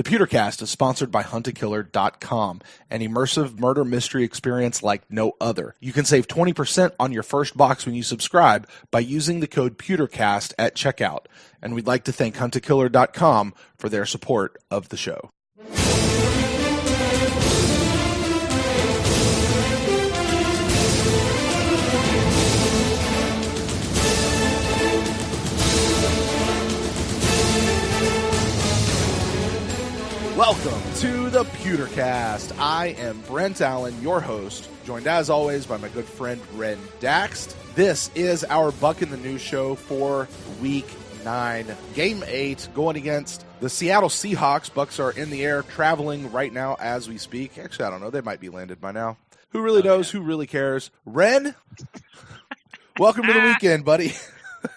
The Pewtercast is sponsored by HuntAKiller.com, an immersive murder mystery experience like no other. You can save 20% on your first box when you subscribe by using the code Pewtercast at checkout. And we'd like to thank HuntAKiller.com for their support of the show. Welcome to the Pewtercast. I am Brent Allen, your host, joined as always by my good friend Ren Daxt. This is our Buck in the News show for Week 9, Game 8, going against the Seattle Seahawks. Bucks are in the air, traveling right now as we speak. Actually, I don't know. They might be landed by now. Who really knows? Yeah. Who really cares? Ren, welcome to the weekend, buddy.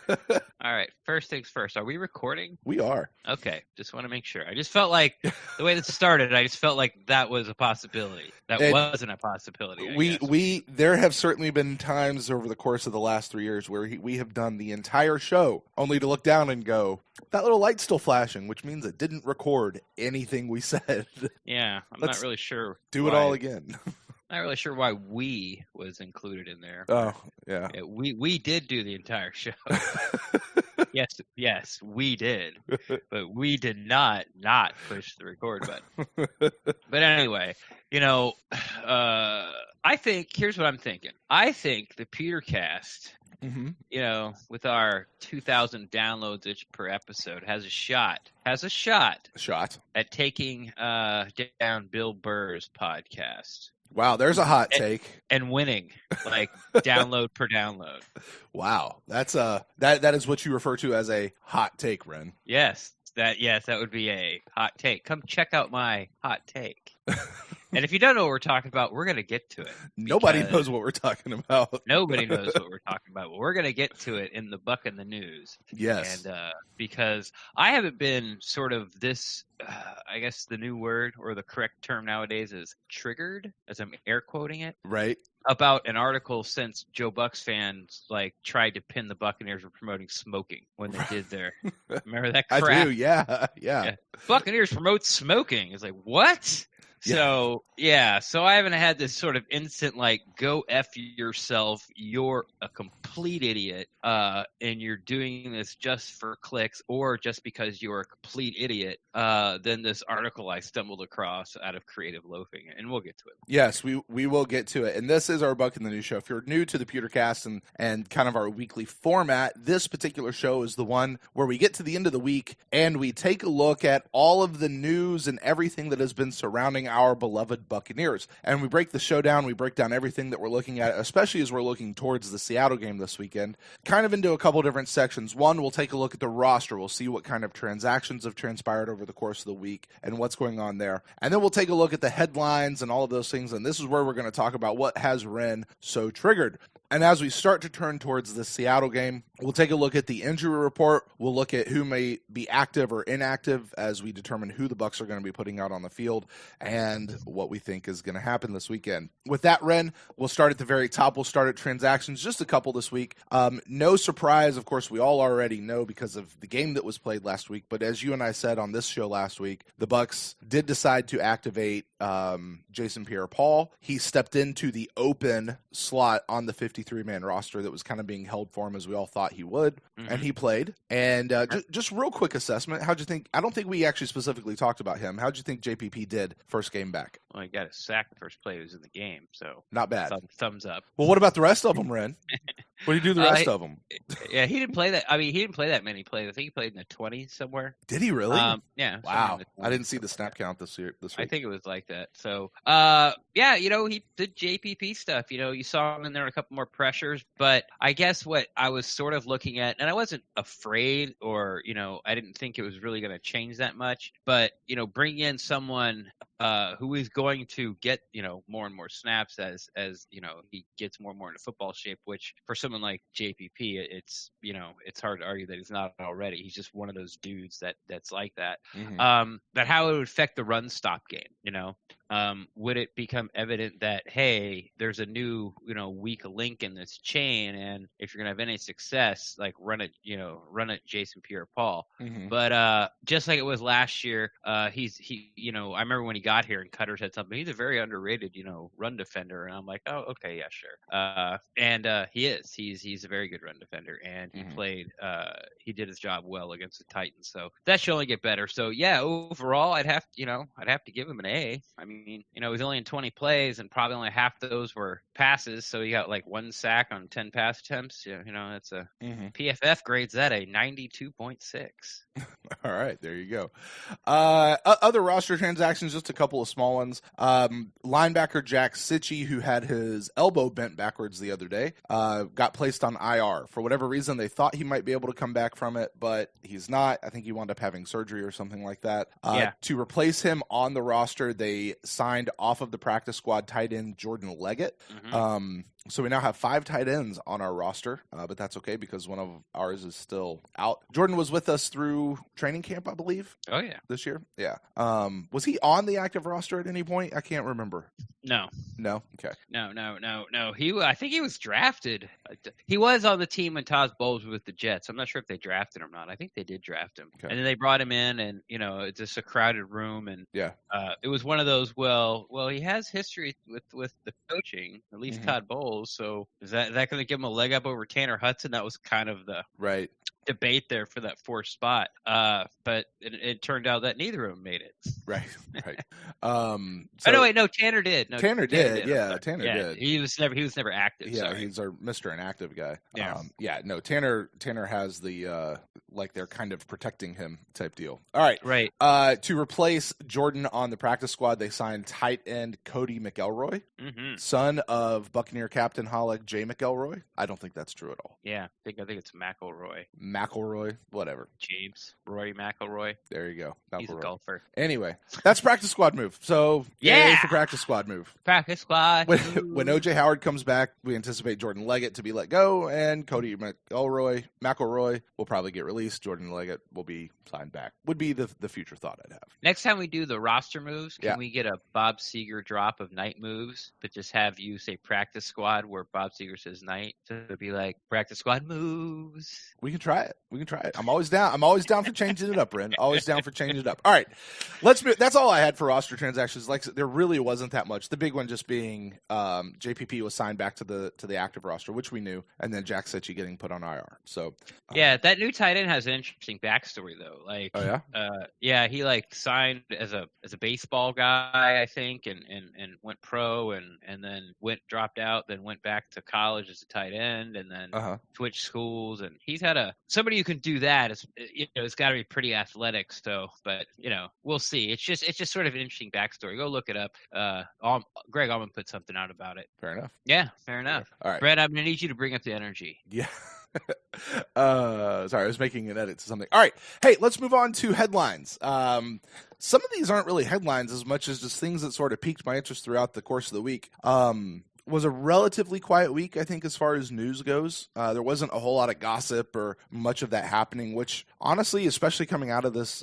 All right, first things first. Are we recording? We are. Okay, just want to make sure. I just felt like the way this started, I just felt like that was a possibility. That wasn't a possibility. There have certainly been times over the course of the last 3 years where we have done the entire show only to look down and go, that little light's still flashing, which means it didn't record anything we said. Yeah, not really sure. Do it all again. Not really sure why we was included in there. Oh, yeah. We did do the entire show. Yes, we did. But we did not push the record button. But anyway, I think, here's what I'm thinking. I think the Pewtercast, with our 2,000 downloads each per episode, has a shot at taking down Bill Burr's podcast. Wow, there's a hot take. And winning, like download per download. Wow, that's that is what you refer to as a hot take, Ren. Yes, that would be a hot take. Come check out my hot take. And if you don't know what we're talking about, we're going to get to it. Nobody knows what we're talking about. Nobody knows what we're talking about, but we're going to get to it in the Buck in the News. Yes. And because I haven't been sort of this, I guess the new word or the correct term nowadays is triggered, as I'm air quoting it. Right. About an article since Joe Bucks fans tried to pin the Buccaneers for promoting smoking when they did their. Remember that crap? I do. Yeah. Buccaneers promote smoking. It's like, what? So, so I haven't had this sort of instant, go F yourself, you're a complete idiot, and you're doing this just for clicks or just because you're a complete idiot, than this article I stumbled across out of Creative Loafing, and we'll get to it. Yes, we will get to it. And this is our Buck in the News show. If you're new to the Pewtercast and kind of our weekly format, this particular show is the one where we get to the end of the week and we take a look at all of the news and everything that has been surrounding our beloved Buccaneers. And we break the show down. We break down everything that we're looking at, especially as we're looking towards the Seattle game this weekend, kind of into a couple different sections. One, we'll take a look at the roster. We'll see what kind of transactions have transpired over the course of the week and what's going on there. And then we'll take a look at the headlines and all of those things. And this is where we're going to talk about what has Ren so triggered. And as we start to turn towards the Seattle game, we'll take a look at the injury report. We'll look at who may be active or inactive as we determine who the Bucs are going to be putting out on the field and what we think is going to happen this weekend. With that, Ren, we'll start at the very top. We'll start at transactions, just a couple this week. No surprise, of course, we all already know because of the game that was played last week. But as you and I said on this show last week, the Bucs did decide to activate Jason Pierre-Paul. He stepped into the open slot on the 53-man roster that was kind of being held for him as we all thought he would, and he played. And just real quick assessment, how'd you think? I don't think we actually specifically talked about him. How'd you think JPP did first game back? Well, he got a sack the first play he was in the game, so not bad. Thumbs up. Well, what about the rest of them, Ren? What did he do the rest of them? Yeah, he didn't play that. I mean, he didn't play that many plays. I think he played in the 20s somewhere. Did he really? Yeah. Wow. I didn't see the snap count this week. I think it was like that. So, he did JPP stuff. You saw him in there a couple more pressures. But I guess what I was sort of looking at, and I wasn't afraid or, I didn't think it was really going to change that much. But, bring in someone who is going to get, more and more snaps as he gets more and more into football shape, which for someone like JPP, it's hard to argue that he's not already. He's just one of those dudes that's like that. That how it would affect the run stop game. would it become evident that, hey, there's a new, weak link in this chain, and if you're gonna have any success, like run it Jason Pierre-Paul. Mhm. But just like it was last year, I remember when he got here and Cutter said something. He's a very underrated, run defender, and I'm like, oh, okay, yeah, sure. And he is. He's a very good run defender, and he played. He did his job well against the Titans, so that should only get better. So yeah, overall, I'd have to give him an A. I mean, he was only in 20 plays, and probably only half those were passes, so he got like 1 sack on 10 pass attempts. That's a PFF grades that a 92.6. All right, there you go. Other roster transactions, just a couple of small ones. Linebacker Jack Sitchie, who had his elbow bent backwards the other day, got placed on IR. For whatever reason, they thought he might be able to come back from it, but he's not. I think he wound up having surgery or something like that. To replace him on the roster, they signed off of the practice squad tight end Jordan Leggett. So we now have 5 tight ends on our roster, but that's okay because one of ours is still out. Jordan was with us through training camp, I believe. Oh, yeah. This year? Yeah. Was he on the active roster at any point? I can't remember. No. No? Okay. No. I think he was drafted. He was on the team when Todd Bowles was with the Jets. I'm not sure if they drafted him or not. I think they did draft him. Okay. And then they brought him in, and, it's just a crowded room. And it was one of those, well, he has history with the coaching, at least Todd Bowles. So is that going to give him a leg up over Tanner Hudson? That was kind of the debate there for that 4th spot. But it turned out that neither of them made it. Right. No, Tanner did. Tanner did. Yeah, Tanner did. He was never active. Yeah, sorry. he's our Mr. Inactive guy. Yeah. Tanner has the like they're kind of protecting him type deal. All right. Right. To replace Jordan on the practice squad, they signed tight end Cody McElroy, son of Buccaneer captain Halleck J. McElroy. I don't think that's true at all. Yeah, I think it's McElroy, whatever. James Roy McElroy. There you go. He's a golfer. Anyway, that's practice squad move. So yay for practice squad move. Practice squad. When OJ Howard comes back, we anticipate Jordan Leggett to be let go, and Cody McElroy will probably get released. Jordan Leggett will be signed back. Would be the future thought I'd have. Next time we do the roster moves, can we get a Bob Seger drop of night moves, but just have you say practice squad where Bob Seger says night? So it'd be like practice squad moves. We can try it. I'm always down. I'm always down for changing it up, Ren. Always down for changing it up. All right, let's move. That's all I had for roster transactions. Like there really wasn't that much. The big one just being JPP was signed back to the active roster, which we knew, and then Jack Sitchie getting put on IR. So that new tight end has an interesting backstory though. Like, he like signed as a baseball guy, I think, and went pro, and then dropped out, then went back to college as a tight end, and then switched schools, and he's had somebody who can do that. It's got to be pretty athletic. So, but we'll see. It's just sort of an interesting backstory. Go look it up. Greg Allman put something out about it. Fair enough. Yeah, fair enough. All right, Brett, I'm gonna need you to bring up the energy. Yeah. Sorry, I was making an edit to something. All right. Hey, let's move on to headlines. Some of these aren't really headlines as much as just things that sort of piqued my interest throughout the course of the week. Was a relatively quiet week, I think, as far as news goes. There wasn't a whole lot of gossip or much of that happening, which honestly, especially coming out of this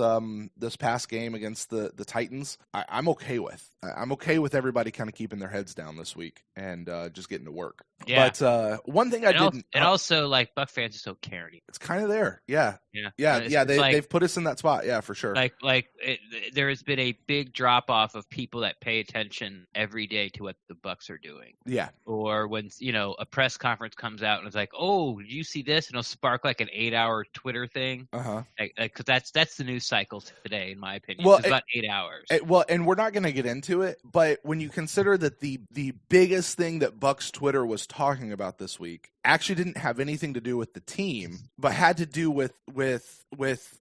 past game against the Titans, I'm okay with. I'm okay with everybody kind of keeping their heads down this week and just getting to work. Yeah. But one thing also like Buck fans just don't care anymore. It's kind of there. Yeah. They've put us in that spot. Yeah, for sure. There has been a big drop off of people that pay attention every day to what the Bucks are doing. Yeah. Or when a press conference comes out and it's like, oh, did you see this? And it'll spark like an 8-hour Twitter thing. Because that's the news cycle today, in my opinion. Well, it's about 8 hours. And we're not going to get into it, but when you consider that the biggest thing that Bucks Twitter was talking about this week actually didn't have anything to do with the team, but had to do with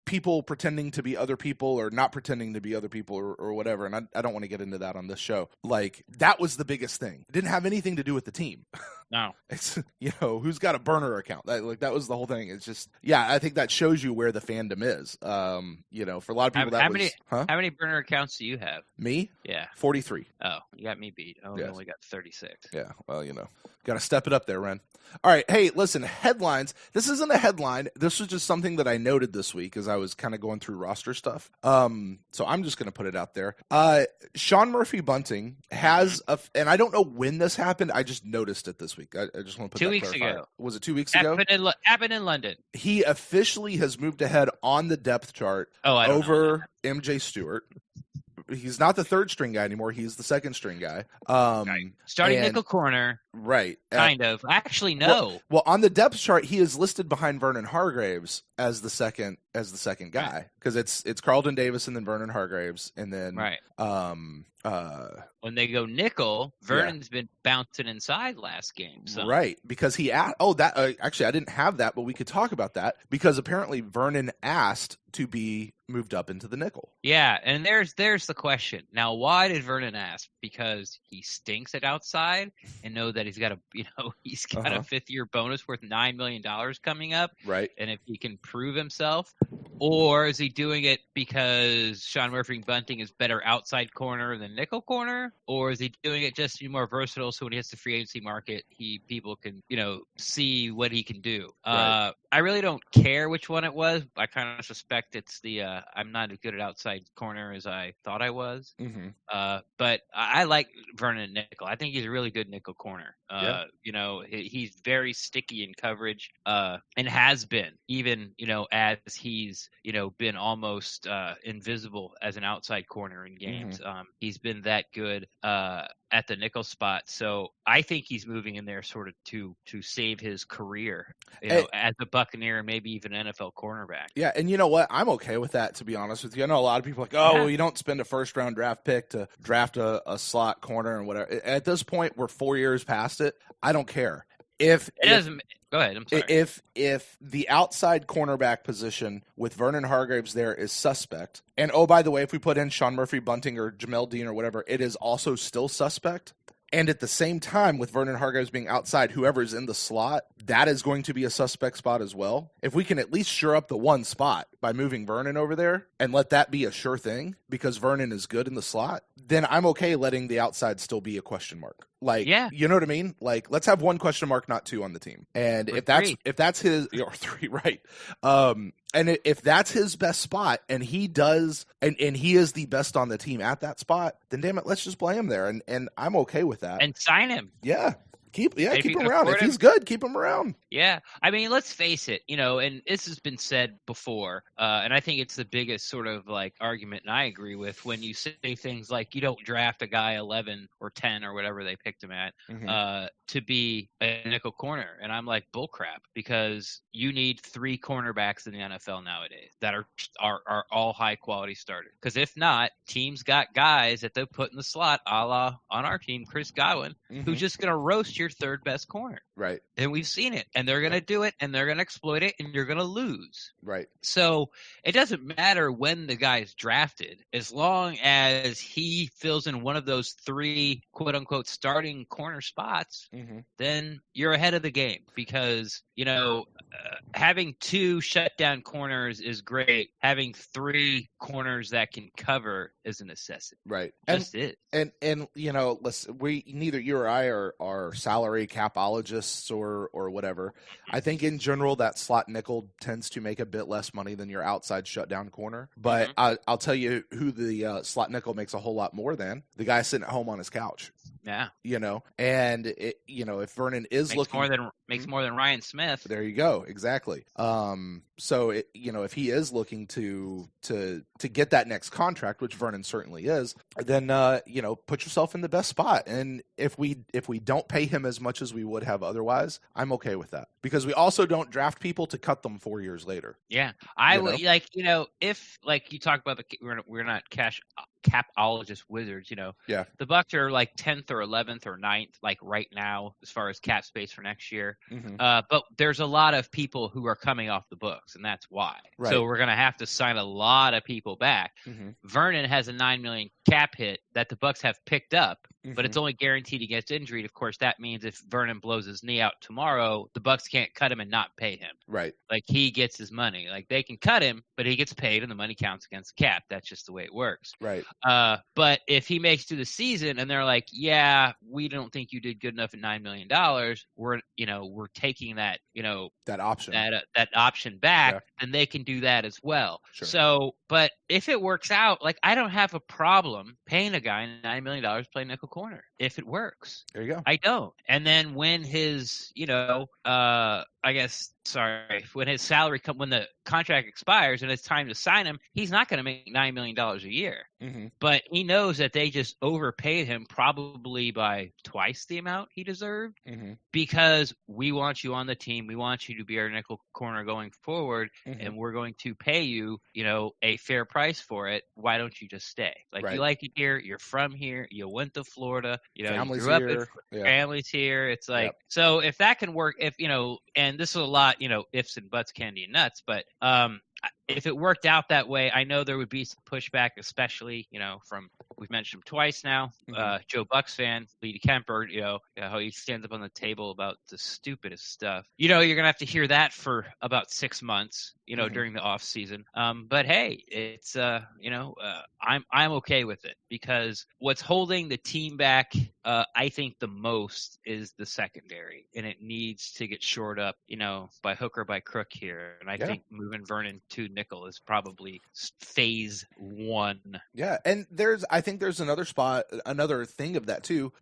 people pretending to be other people or not pretending to be other people or whatever. And I don't want to get into that on this show. Like, that was the biggest thing. It didn't have anything to do with the team. No. It's, who's got a burner account? That was the whole thing. It's just, yeah, I think that shows you where the fandom is. For a lot of people, how many burner accounts do you have? Me? Yeah. 43. Oh, you got me beat. I only got 36. Yeah, well, got to step it up there, Ren. All right, hey, listen, headlines. This isn't a headline. This was just something that I noted this week as I was kind of going through roster stuff. So I'm just going to put it out there. Sean Murphy Bunting has and I don't know when this happened. I just noticed it this week. I just want to put 2 weeks ago. Was it 2 weeks ago? Happened in London. He officially has moved ahead on the depth chart over MJ Stewart. He's not the third string guy anymore. He's the second string guy. Starting nickel corner. Right. Kind of. Actually, no. Well, on the depth chart, he is listed behind Vernon Hargreaves as the second guy, because it's Carlton Davis and then Vernon Hargreaves, and then when they go nickel, Vernon's been bouncing inside last game. So. Right, because actually I didn't have that, but we could talk about that because apparently Vernon asked to be moved up into the nickel. Yeah, and there's the question. Now, why did Vernon ask? Because he stinks at outside and know that he's got a fifth-year bonus worth $9 million coming up. Right. And if he can prove himself, or is he doing it because Sean Murphy Bunting is better outside corner than nickel corner, or is he doing it just to be more versatile so when he hits the free agency market, people can see what he can do. Right. I really don't care which one it was. I kind of suspect it's the I'm not as good at outside corner as I thought I was. Mm-hmm. But I like Vernon nickel. I think he's a really good nickel corner. He's very sticky in coverage, and has been even as he's been almost invisible as an outside corner in games. Mm-hmm. He's been that good at the nickel spot. So I think he's moving in there sort of to save his career, as a Buccaneer and maybe even NFL cornerback. Yeah, and you know what? I'm okay with that, to be honest with you. I know a lot of people are like, well, you don't spend a first-round draft pick to draft a slot corner and whatever. At this point, we're 4 years past it. I don't care. Go ahead. I'm sorry. If the outside cornerback position with Vernon Hargreaves there is suspect, and oh, by the way, if we put in Sean Murphy Bunting or Jamel Dean or whatever, it is also still suspect. And at the same time, with Vernon Hargreaves being outside, whoever's in the slot, that is going to be a suspect spot as well. If we can at least shore up the one spot by moving Vernon over there and let that be a sure thing because Vernon is good in the slot, then I'm okay letting the outside still be a question mark. You know what I mean? Like, let's have one question mark, not two on the team. And if that's his, or three, right? And if that's his best spot, and he does, and he is the best on the team at that spot, then damn it, let's just play him there, and I'm okay with that. And sign him. Yeah. Keep him around. If he's good, keep him around. Yeah. I mean, let's face it, and this has been said before, and I think it's the biggest sort of argument, and I agree with, when you say things like you don't draft a guy 11 or 10 or whatever they picked him at to be a nickel corner. And I'm like, bullcrap, because you need 3 cornerbacks in the NFL nowadays that are all high quality starters. Because if not, teams got guys that they'll put in the slot, a la on our team, Chris Godwin, who's just going to roast your third best corner. Right. And we've seen it, and they're going to do it, and they're going to exploit it, and you're going to lose. Right. So it doesn't matter when the guy's drafted, as long as he fills in one of those 3 quote unquote starting corner spots, then you're ahead of the game, because, having 2 shutdown corners is great. Having 3 corners that can cover is a necessity. Right. Just is. And listen, neither you or I are salary capologists or whatever. I think in general that slot nickel tends to make a bit less money than your outside shutdown corner. But I'll tell you who the slot nickel makes a whole lot more than: the guy sitting at home on his couch. Yeah. And if Vernon is makes more than Ryan Smith. There you go. Exactly. So if he is looking to get that next contract, which Vernon certainly is, then put yourself in the best spot. And if we don't pay him as much as we would have otherwise, I'm okay with that, because we also don't draft people to cut them 4 years later. Yeah. I would if you talk about we're not capologist wizards, Yeah. The Bucs are 10th or 11th or 9th, right now, as far as cap space for next year. But there's a lot of people who are coming off the books, and that's why. Right. So we're going to have to sign a lot of people back. Vernon has a $9 million cap hit that the Bucs have picked up but it's only guaranteed he gets injured. Of course, that means if Vernon blows his knee out tomorrow, the Bucs can't cut him and not pay him. Right. Like, he gets his money. Like, they can cut him, but he gets paid and the money counts against the cap. That's just the way it works. Right. But if he makes through the season and they're like, yeah, we don't think you did good enough at $9 million, we're taking that, that option. That option back, then they can do that as well. Sure. So, but if it works out, like, I don't have a problem paying a guy $9 million to play nickel corner if it works. There you go. I don't. And then when his, when his salary when the contract expires and it's time to sign him, he's not going to make $9 million a year. Mm-hmm. But he knows that they just overpaid him probably by twice the amount he deserved, because we want you on the team. We want you to be our nickel corner going forward, and we're going to pay you, a fair price for it. Why don't you just stay? Like, you like it here. You're from here. You went to Florida. Family's you grew here. up in, family's here. It's like, so if that can work, and this is a lot, ifs and buts, candy and nuts, but if it worked out that way, I know there would be some pushback, especially, from, we've mentioned him twice now, Joe Bucs fan, Lee Kemper, how he stands up on the table about the stupidest stuff. You're going to have to hear that for about 6 months, during the off season. But hey, it's, I'm okay with it, because what's holding the team back, I think the most is the secondary, and it needs to get shored up, by hook or by crook here. And I think moving Vernon to nickel is probably phase 1. Yeah, and I think there's another thing of that too.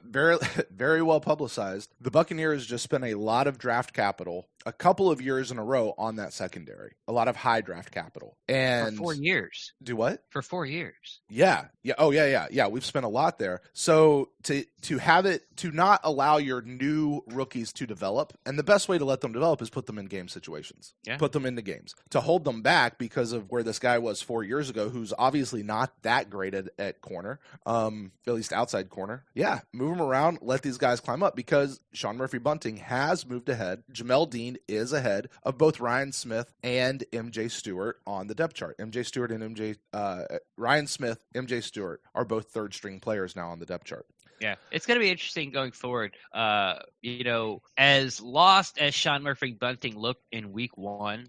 Very, very well publicized. The Buccaneers just spent a lot of draft capital a couple of years in a row on that secondary. A lot of high draft capital. And for 4 years. Do what? For 4 years. Yeah. Oh, yeah. We've spent a lot there. So to have it, to not allow your new rookies to develop, and the best way to let them develop is put them in game situations. Yeah. Put them into games. To hold them back because of where this guy was 4 years ago, who's obviously not that great at corner, at least outside corner. Yeah, move them around, let these guys climb up, because Sean Murphy-Bunting has moved ahead. Jamel Dean is ahead of both Ryan Smith and MJ Stewart on the depth chart. MJ Stewart and Ryan Smith, MJ Stewart are both third string players now on the depth chart. Yeah, it's going to be interesting going forward. As lost as Sean Murphy-Bunting looked in week 1,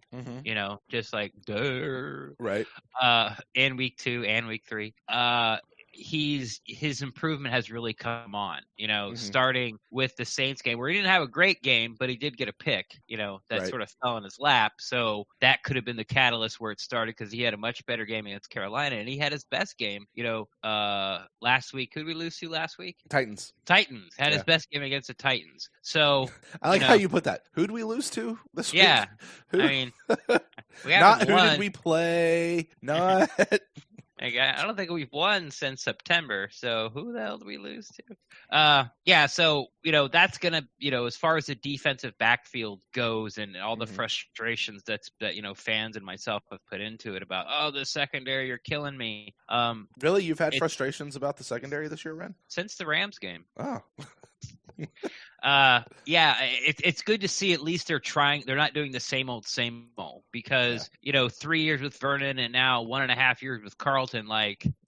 just like, duh. Right. And week 2 and week 3, his improvement has really come on, starting with the Saints game, where he didn't have a great game, but he did get a pick, that sort of fell in his lap. So that could have been the catalyst where it started, because he had a much better game against Carolina, and he had his best game, last week. Who did we lose to last week? Titans had his best game against the Titans. So I like how you put that. Who did we lose to this week? Yeah. Who? I mean, not who did we play? Not. I don't think we've won since September, so who the hell did we lose to? So, that's going to, as far as the defensive backfield goes, and all the frustrations that fans and myself have put into it about, the secondary, you're killing me. Really? You've had frustrations about the secondary this year, Ren? Since the Rams game. Oh. It's good to see at least they're trying. They're not doing the same old, because 3 years with Vernon and now 1.5 years with Carlton,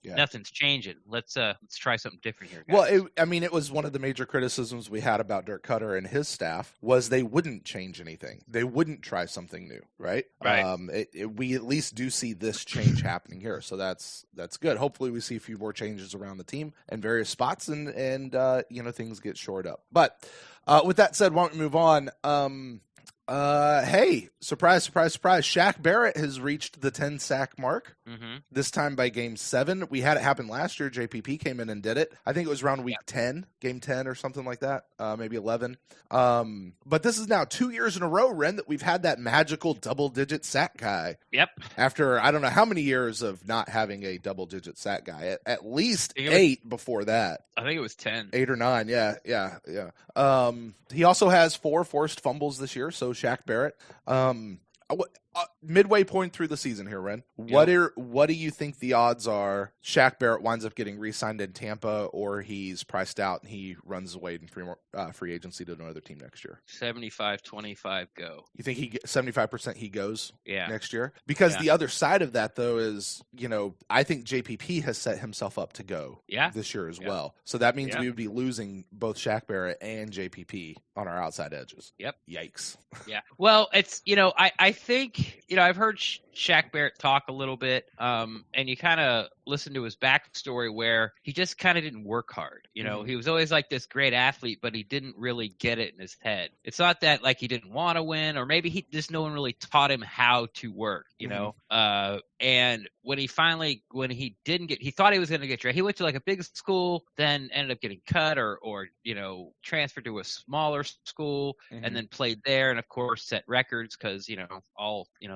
nothing's changing. Let's try something different here, guys. Well, it was one of the major criticisms we had about Dirk Cutter and his staff was they wouldn't change anything. They wouldn't try something new, right? Right. We at least do see this change happening here, so that's good. Hopefully, we see a few more changes around the team and various spots, and things get shored up. But with that said, why don't we move on? Hey, surprise, surprise, surprise. Shaq Barrett has reached the 10 sack mark. This time by game 7. We had it happen last year. JPP came in and did it. I think it was around week 10, game 10 or something like that. Maybe 11. But this is now 2 years in a row, Ren, that we've had that magical double-digit sack guy. Yep. After, I don't know how many years of not having a double-digit sack guy. At least 8 before that. I think it was 10. 8 or 9, yeah. He also has 4 forced fumbles this year, so Shaq Barrett. midway point through the season here, Ren. What do you think the odds are Shaq Barrett winds up getting re-signed in Tampa, or he's priced out and he runs away in free agency to another team next year? 75-25 go. You think 75% he goes next year? Because Yeah. the other side of that, though, is, I think JPP has set himself up to go this year as well. So that means we would be losing both Shaq Barrett and JPP on our outside edges. Yep. Yikes. Yeah. Well, it's, I think, I've heard Shaq Barrett talk a little bit, and you kind of listen to his backstory where he just kind of didn't work hard. He was always like this great athlete, but he didn't really get it in his head. It's not that like he didn't want to win, or maybe no one really taught him how to work, and when he didn't get, he thought he was going to get drafted. He went to like a big school, then ended up getting cut or transferred to a smaller school and then played there. And of course set records because,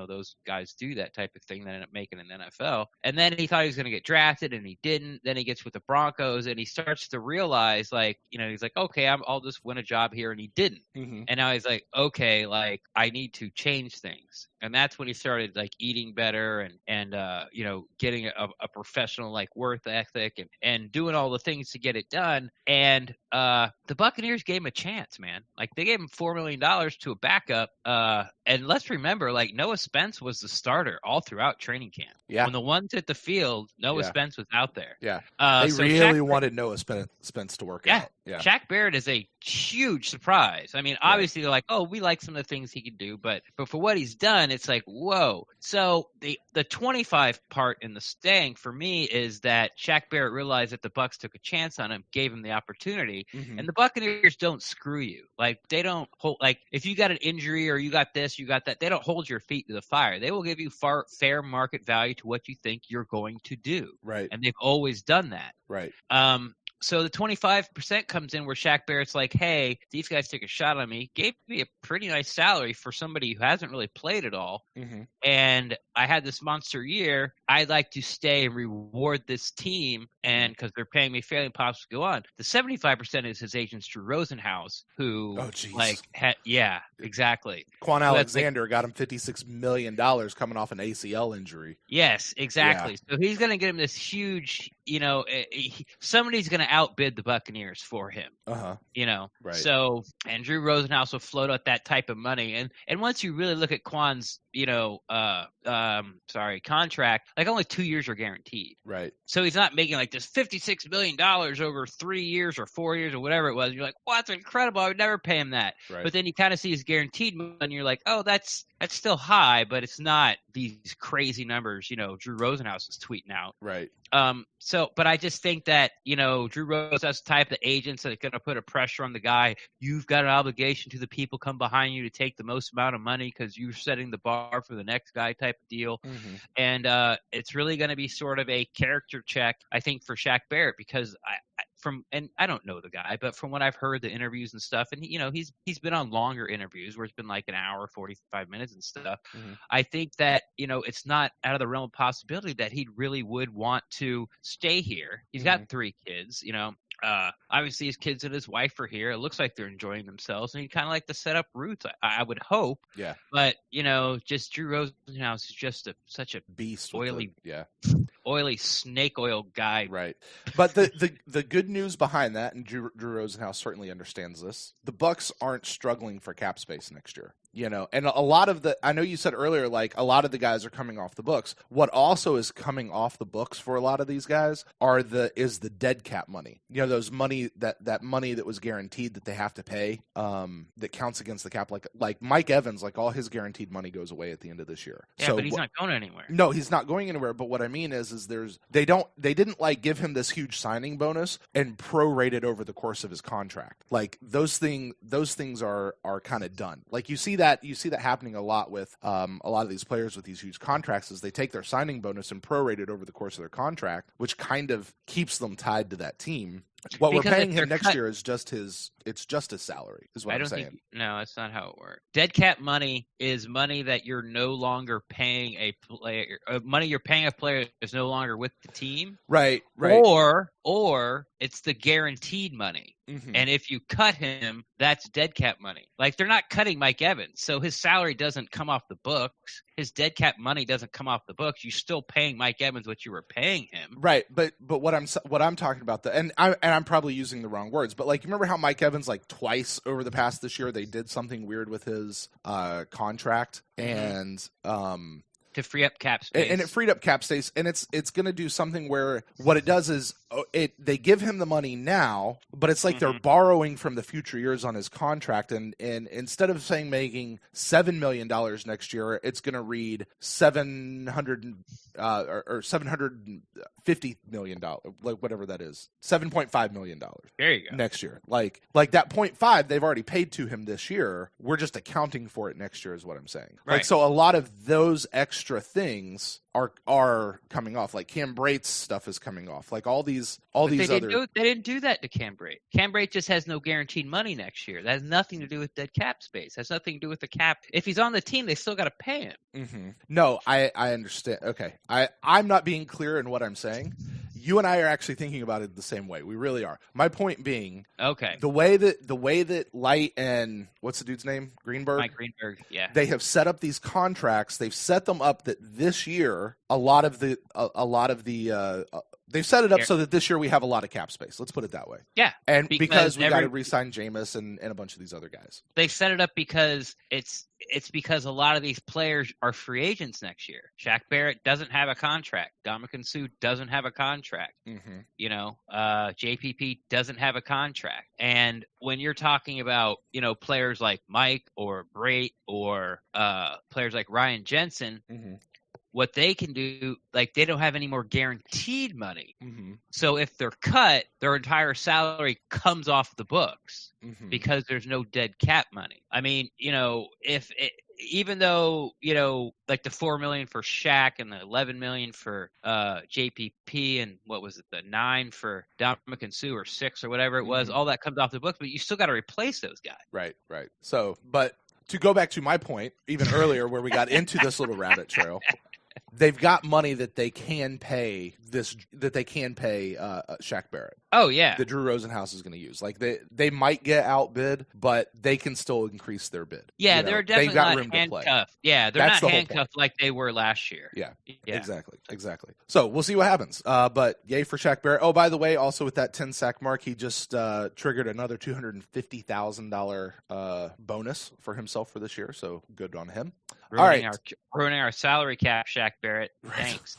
those guys do that type of thing that end up making an NFL. And then he thought he was going to get drafted and he didn't. Then he gets with the Broncos and he starts to realize he's like, okay, I'll just win a job here. And he didn't. And now he's like, okay, like I need to change things. And that's when he started like eating better and getting a professional like work ethic and doing all the things to get it done. And the Buccaneers gave him a chance, man. Like they gave him $4 million to a backup. And let's remember, like Noah Spence was the starter all throughout training camp. Yeah. When the ones hit the field, Noah Spence was out there. Yeah. They so really wanted Noah Spence to work out. Yeah. Shaq Barrett is a huge surprise. I mean, obviously they're like, oh, we like some of the things he can do, but for what he's done, it's like, whoa. So the 25 part in the staying for me is that Shaq Barrett realized that the Bucs took a chance on him, gave him the opportunity, and the Buccaneers don't screw you. Like they don't hold, like if you got an injury or you got this, you got that, they don't hold your feet to the fire. They will give you fair market value to what you think you're going to do. Right. And they've always done that. Right. So the 25% comes in where Shaq Barrett's like, hey, these guys took a shot on me, gave me a pretty nice salary for somebody who hasn't really played at all. And I had this monster year. I'd like to stay and reward this team. And because they're paying me fairly and possibly go on. The 75% is his agent, Drew Rosenhaus, who exactly. Quan Alexander got him $56 million coming off an ACL injury. Yes, exactly. Yeah. So he's going to get him this huge, somebody's going to outbid the Buccaneers for him. Right. So, and Drew Rosenhaus will float out that type of money. And once you really look at Quan's, contract, like only 2 years are guaranteed. Right. So he's not making like this $56 million over 3 years or 4 years or whatever it was. And you're like, wow, that's incredible. I would never pay him that. Right. But then you kind of see his guaranteed money and you're like, oh, that's still high, but it's not these crazy numbers, Drew Rosenhaus is tweeting out. Right. But I just think that, Drew Rosenhaus is the type of agents that are going to put a pressure on the guy. You've got an obligation to the people come behind you to take the most amount of money because you're setting the bar for the next guy type of deal. And it's really going to be sort of a character check, I think, for Shaq Barrett because and I don't know the guy, but from what I've heard, the interviews and stuff, and he's been on longer interviews where it's been like an hour, 45 minutes and stuff. I think that, it's not out of the realm of possibility that he really would want to stay here. He's got 3 kids, obviously his kids and his wife are here. It looks like they're enjoying themselves, and he'd kind of like to set up roots. I would hope. Yeah. But just Drew Rosenhaus is just such a beast, oily snake oil guy. Right. But the good news behind that, and Drew Rosenhaus certainly understands this, the Bucs aren't struggling for cap space next year. And a lot of I know you said earlier, like a lot of the guys are coming off the books. What also is coming off the books for a lot of these guys is the dead cap money. Those money that money that was guaranteed that they have to pay, that counts against the cap. Like Mike Evans, like all his guaranteed money goes away at the end of this year. Yeah, so, but he's not going anywhere. No, he's not going anywhere. But what I mean is they didn't like give him this huge signing bonus and prorate it over the course of his contract. Like those things are kind of done. Like you see that happening a lot with a lot of these players with these huge contracts is they take their signing bonus and prorate it over the course of their contract, which kind of keeps them tied to that team. What we're paying him next year is just his salary, is what I'm saying. No, that's not how it works. Dead cap money is money that you're no longer paying a player. Money you're paying a player is no longer with the team. Right. Or or it's the guaranteed money. And if you cut him, that's dead cap money. Like, they're not cutting Mike Evans, so his salary doesn't come off the books. His dead cap money doesn't come off the books. You're still paying Mike Evans what you were paying him. Right, but what I'm talking about, and I'm probably using the wrong words, but like, you remember how Mike Evans, like, twice over the past this year, they did something weird with his contract, and to free up cap space. And it freed up cap space, and it's going to do something where what it does is they give him the money now, but it's like they're borrowing from the future years on his contract, and instead of saying making $7 million next year, it's going to read $750 million, like whatever that is, $7.5 million. There you go. Next year, like that 0.5 they've already paid to him this year. We're just accounting for it next year, is what I'm saying. Right. Like, so a lot of those extra things are coming off. Like Cam Brate's stuff is coming off. Like all these they other. They didn't do that to Cam Brate. Cam Brate just has no guaranteed money next year. That has nothing to do with dead cap space. Has nothing to do with the cap. If he's on the team, they still got to pay him. Mm-hmm. No, I understand. Okay, I'm not being clear in what I'm saying. You and I are actually thinking about it the same way. We really are. My point being, okay, the way that Light and what's the dude's name? Greenberg? Mike Greenberg, yeah. They have set up these contracts. They've set them up that this year they've set it up so that this year we have a lot of cap space. Let's put it that way. Yeah. And because we got to re-sign Jameis and a bunch of these other guys. They set it up because it's because a lot of these players are free agents next year. Shaq Barrett doesn't have a contract. Ndamukong Suh doesn't have a contract. Mm-hmm. You know, JPP doesn't have a contract. And when you're talking about, you know, players like Mike or Brate or players like Ryan Jensen, what they can do, like, they don't have any more guaranteed money. So if they're cut, their entire salary comes off the books because there's no dead cap money. I mean, you know, even though, you know, like the $4 million for Shaq and the $11 million for JPP and what was it, the $9 million for Ndamukong Suh or $6 million or whatever it was, all that comes off the books, but you still got to replace those guys. Right. So, but to go back to my point, even earlier where we got into this little rabbit trail, they've got money that they can pay Shaq Barrett. Oh yeah, that Drew Rosenhaus is going to use. Like they might get outbid, but they can still increase their bid. Yeah, they're definitely not handcuffed. Yeah, they're not handcuffed like they were last year. Yeah, exactly. So we'll see what happens. But yay for Shaq Barrett. Oh, by the way, also with that 10 sack mark, he just triggered another $250,000 bonus for himself for this year. So good on him. Ruining our salary cap, Shaq Barrett. Thanks.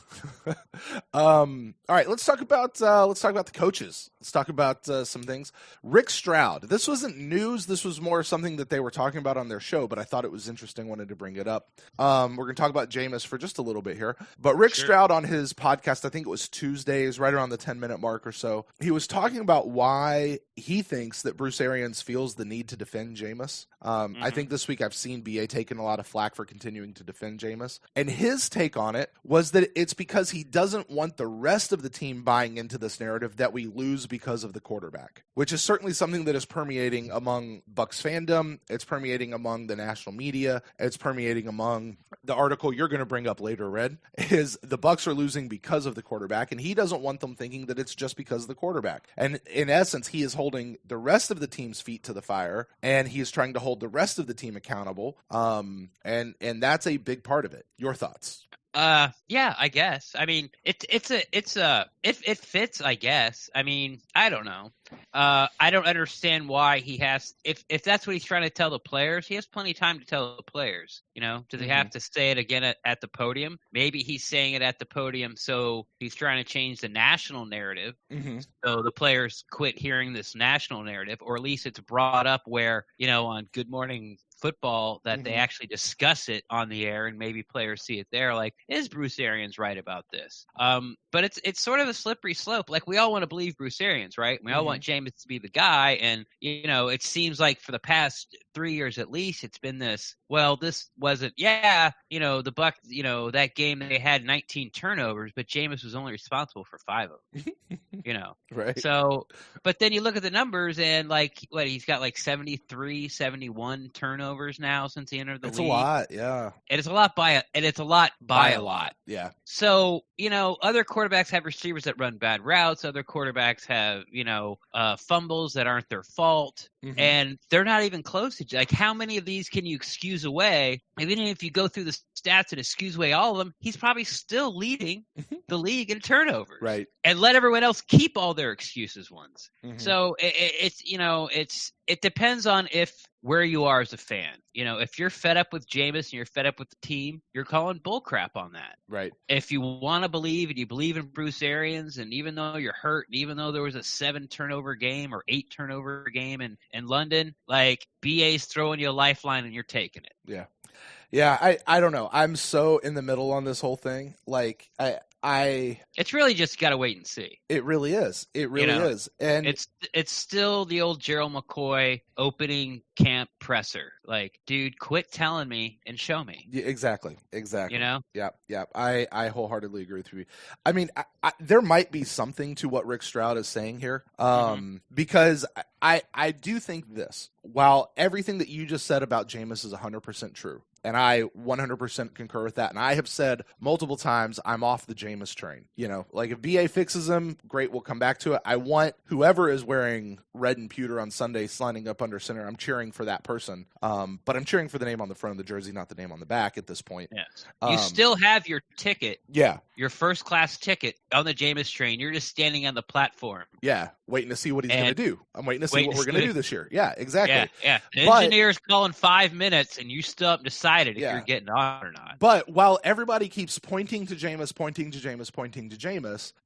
All right, let's talk about the coaches. Let's talk about some things. Rick Stroud. This wasn't news. This was more something that they were talking about on their show, but I thought it was interesting. Wanted to bring it up. We're going to talk about Jameis for just a little bit here. But Rick Stroud on his podcast, I think it was Tuesdays, right around the 10-minute mark or so, he was talking about why he thinks that Bruce Arians feels the need to defend Jameis. I think this week I've seen BA taking a lot of flack for continuing to defend Jameis. And his take on it was that it's because he doesn't want the rest of the team buying into this narrative that we lose because of the quarterback, which is certainly something that is permeating among Bucs fandom. It's permeating among the national media. It's permeating among the article you're going to bring up later, Red, is the Bucs are losing because of the quarterback, and he doesn't want them thinking that it's just because of the quarterback. And in essence, he is holding the rest of the team's feet to the fire, and he is trying to hold the rest of the team accountable. And that's a big part of it. Your thoughts? Yeah, I guess. I mean, it fits, I guess. I mean, I don't know. I don't understand why he has, if that's what he's trying to tell the players, he has plenty of time to tell the players, you know, do they have to say it again at the podium? Maybe he's saying it at the podium. So he's trying to change the national narrative. So the players quit hearing this national narrative, or at least it's brought up where, you know, on Good Morning Football that they actually discuss it on the air, and maybe players see it there. Like, is Bruce Arians right about this? But it's sort of a slippery slope. Like, we all want to believe Bruce Arians, right? We all want Jameis to be the guy, and you know, it seems like for the past 3 years at least, it's been this, well, this wasn't, the Bucs, that game they had 19 turnovers, but Jameis was only responsible for 5 of them, Right. So, but then you look at the numbers and he's got 73, 71 turnovers now since he entered the It's league. a lot, yeah. And it's a lot by a lot. Yeah. So, other quarterbacks have receivers that run bad routes. Other quarterbacks have, fumbles that aren't their fault. Mm-hmm. And they're not even close to, how many of these can you excuse away? Even if you go through the stats and excuse away all of them, he's probably still leading the league in turnovers. Right. And let everyone else keep all their excuses ones. Mm-hmm. So it depends on where you are as a fan. If you're fed up with Jameis and you're fed up with the team, you're calling bullcrap on that. Right. If you want to believe and you believe in Bruce Arians, and even though you're hurt, and even though there was a 7 turnover game or 8 turnover game in London, BA's throwing you a lifeline and you're taking it. Yeah. Yeah, I don't know. I'm so in the middle on this whole thing. It's really just got to wait and see. It really is. It really is. And it's still the old Gerald McCoy opening camp presser. Dude, quit telling me and show me. Yeah, exactly. Yeah. I wholeheartedly agree with you. I mean, there might be something to what Rick Stroud is saying here, because I do think this. While everything that you just said about Jameis is 100% true, and I 100% concur with that. And I have said multiple times, I'm off the Jameis train. If BA fixes him, great, we'll come back to it. I want whoever is wearing red and pewter on Sunday lining up under center, I'm cheering for that person. But I'm cheering for the name on the front of the jersey, not the name on the back at this point. Yes. You still have your ticket. Yeah. Your first class ticket on the Jameis train. You're just standing on the platform. Yeah. Waiting to see what he's going to do. I'm waiting to see what we're going to do this year. Yeah, exactly. Yeah. The engineer's calling 5 minutes and you still haven't decided if you're getting on or not. But while everybody keeps pointing to Jameis,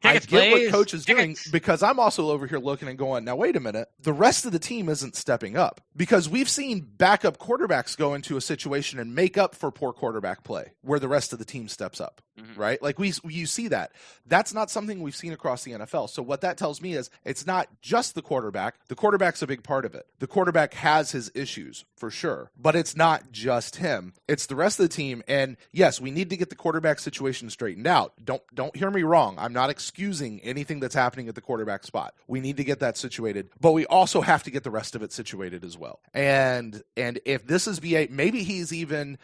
I get what Coach is doing, because I'm also over here looking and going, now wait a minute, the rest of the team isn't stepping up, because we've seen backup quarterbacks go into a situation and make up for poor quarterback play where the rest of the team steps up. Right? You see that. That's not something we've seen across the NFL. So what that tells me is it's not just the quarterback. The quarterback's a big part of it. The quarterback has his issues for sure, but it's not just him. It's the rest of the team. And yes, we need to get the quarterback situation straightened out. Don't hear me wrong. I'm not excusing anything that's happening at the quarterback spot. We need to get that situated, but we also have to get the rest of it situated as well. And if this is BA, maybe he's even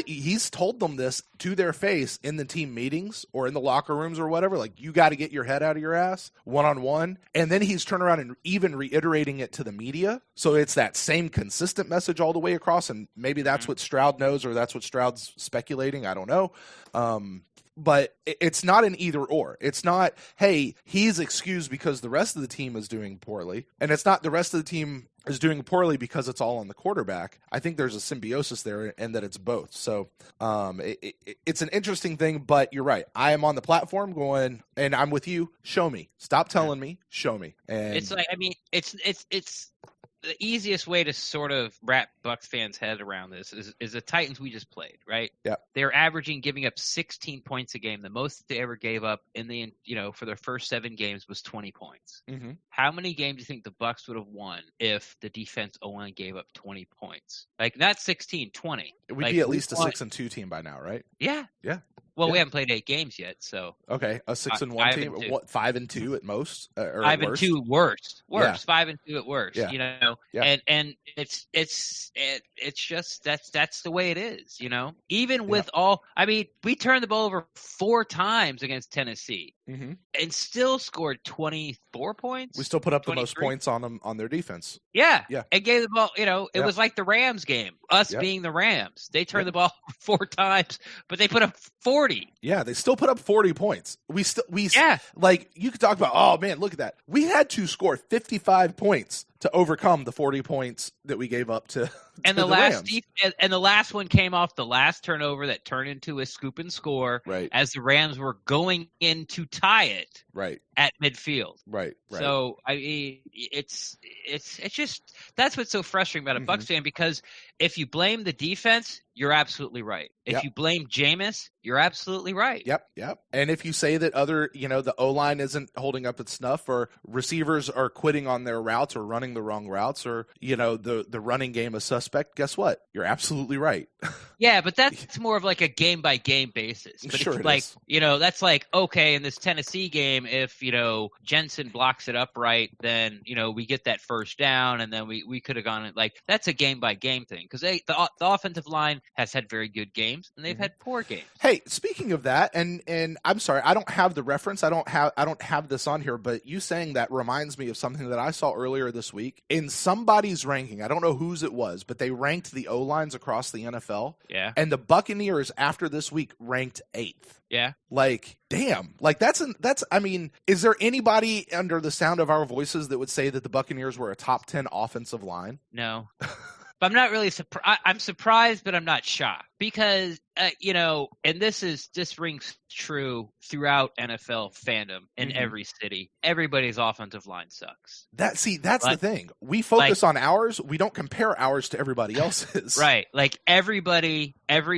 he's told them this to their face in the team meetings or in the locker rooms or whatever, you got to get your head out of your ass one-on-one. And then he's turned around and even reiterating it to the media. So it's that same consistent message all the way across. And maybe that's what Stroud knows, or that's what Stroud's speculating. I don't know. But it's not an either or. It's not, hey, he's excused because the rest of the team is doing poorly. And it's not the rest of the team is doing poorly because it's all on the quarterback. I think there's a symbiosis there, and that it's both. So it's an interesting thing, but you're right. I am on the platform going, and I'm with you. Show me. Stop telling me. Show me. And it's it's the easiest way to sort of wrap Bucs fans' head around this is the Titans we just played, right? Yeah. They're averaging giving up 16 points a game. The most they ever gave up for their first 7 games was 20 points. Mm-hmm. How many games do you think the Bucs would have won if the defense only gave up 20 points? Not 16, 20. We'd be at least a 6-2 team by now, right? Yeah. Yeah. Well, we haven't played 8 games yet, so okay, a 6-1 team. What, 5-2 at most, or 5-2 worst. Yeah. 5-2 at worst. Yeah. And it's just that's the way it is. Even with all, we turned the ball over 4 times against Tennessee, and still scored 24 points. We still put up 23. the most points on them on their defense. Yeah, yeah, and gave the ball. It was like the Rams game. Us being the Rams, they turned the ball 4 times, but they put up 40. Yeah, they still put up 40 points. You could talk about, oh man, look at that. We had to score 55 points to overcome the 40 points that we gave up to and the Rams. And the last one came off the last turnover that turned into a scoop and score, right, as the Rams were going in to tie it, right, at midfield. Right. So it's just, that's what's so frustrating about a Bucs fan, because if you blame the defense, you're absolutely right. If you blame Jameis, you're absolutely right. Yep. And if you say that the O-line isn't holding up its snuff, or receivers are quitting on their routes or running running the wrong routes or, the running game is suspect, guess what? You're absolutely right. Yeah, but that's more of like a game by game basis. But Sure, if, it like, is. that's like, okay, in this Tennessee game, if, Jensen blocks it up right, then, we get that first down and then we could have gone like that's a game by game thing because the offensive line has had very good games and they've had poor games. Hey, speaking of that, and I'm sorry, I don't have the reference. I don't have this on here, but you saying that reminds me of something that I saw earlier this week in somebody's ranking. I don't know whose it was, but they ranked the O-lines across the NFL. Yeah. And the Buccaneers after this week ranked 8th. Yeah. Like, damn. Like, I mean, is there anybody under the sound of our voices that would say that the Buccaneers were a top 10 offensive line? No. But I'm not really surprised. I'm surprised, but I'm not shocked because, and this rings true throughout NFL fandom in every city. Everybody's offensive line sucks. That's the thing. We focus on ours. We don't compare ours to everybody else's. Right. Like every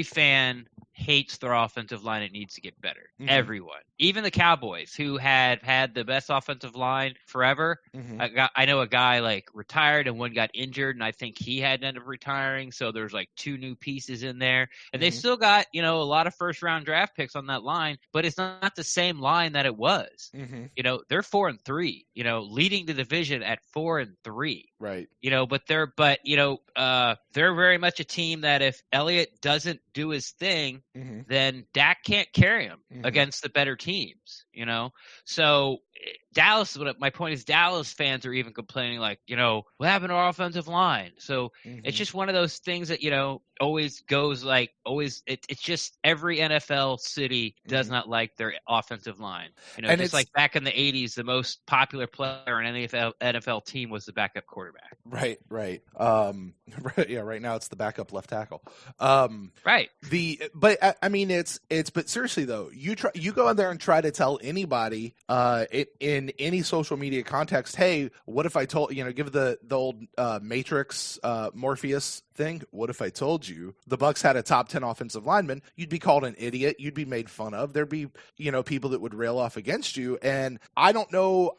fan hates their offensive line. It needs to get better. Everyone, even the Cowboys, who had the best offensive line forever. I know a guy like retired and one got injured, and I think he had to end up retiring. So there's like 2 new pieces in there, and they still got a lot of first round draft picks on that line, but it's not the same line that it was. They're 4-3. Leading the division at 4-3. Right. But they're very much a team that if Elliott doesn't do his thing, then Dak can't carry him against the better teams, So Dallas, my point is Dallas fans are even complaining like, what happened to our offensive line? So it's just one of those things that, always goes like always. It's just every NFL city does not like their offensive line. And just like back in the 80s, the most popular player in any NFL team was the backup quarterback. Right. Yeah. Right now it's the backup left tackle. Right. But I mean, but seriously though, you go in there and try to tell anybody, in any social media context, hey, what if I told, give the old Matrix, Morpheus thing. What if I told you the Bucs had a top 10 offensive lineman? You'd be called an idiot. You'd be made fun of. There'd be, people that would rail off against you. And I don't know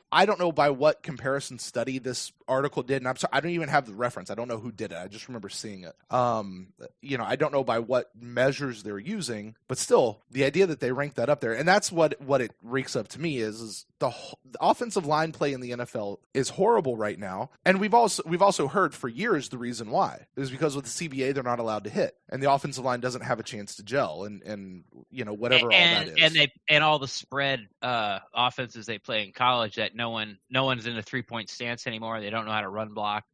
by what comparison study this article did. And I'm sorry, I don't even have the reference. I don't know who did it. I just remember seeing it. I don't know by what measures they're using, but still the idea that they rank that up there. And that's what it reeks up to me is the offensive line play in the NFL is horrible right now. And we've also heard for years the reason why is because with the CBA, they're not allowed to hit and the offensive line doesn't have a chance to gel and whatever all that is. And all the spread offenses they play in college that no one's in a 3-point stance anymore. They don't know how to run block,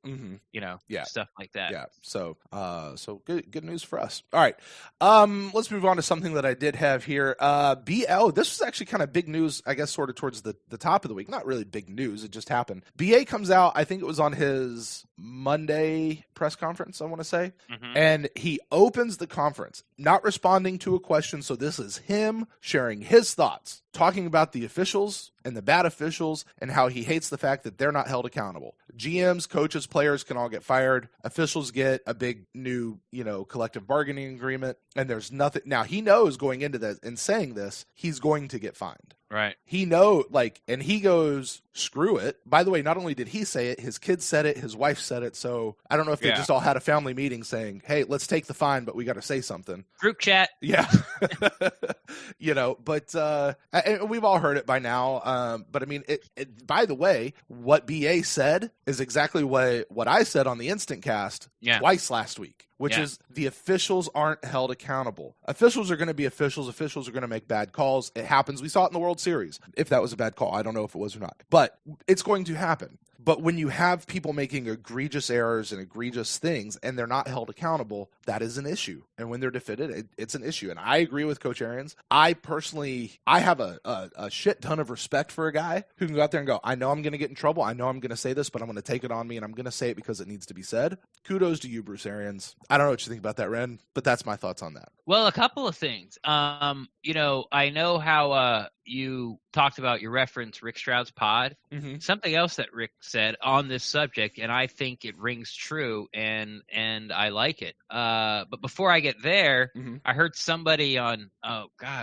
stuff like that. Yeah. So good news for us. All right. Let's move on to something that I did have here. BL, this was actually kind of big news, I guess, sort of towards the top of the week. Not really big news. It just happened. BA comes out, I think it was on his Monday press conference, I want to say. And he opens the conference, not responding to a question. So this is him sharing his thoughts, talking about the officials and the bad officials and how he hates the fact that they're not held accountable. GMs, coaches, players can all get fired. Officials get a big new, collective bargaining agreement. And there's nothing. Now he knows going into this and saying this, he's going to get fined. Right. He and he goes, screw it. By the way, not only did he say it, his kids said it, his wife said it. So I don't know if they just all had a family meeting saying, hey, let's take the fine, but we got to say something. Group chat. Yeah. But and we've all heard it by now. But I mean, by the way, what BA said is exactly what I said on the Instant Cast twice last week. Which is the officials aren't held accountable. Officials are going to be officials. Officials are going to make bad calls. It happens. We saw it in the World Series. If that was a bad call, I don't know if it was or not. But it's going to happen. But when you have people making egregious errors and egregious things and they're not held accountable, that is an issue. And when they're defeated, it's an issue. And I agree with Coach Arians. I have a shit ton of respect for a guy who can go out there and go, I know I'm going to get in trouble. I know I'm going to say this, but I'm going to take it on me and I'm going to say it because it needs to be said. Kudos to you, Bruce Arians. I don't know what you think about that, Ren, but that's my thoughts on that. Well, a couple of things. I know how, you talked about, you referenced Rick Stroud's pod. Mm-hmm. Something else that Rick said on this subject, and I think it rings true, and I like it. But before I get there, I heard somebody on,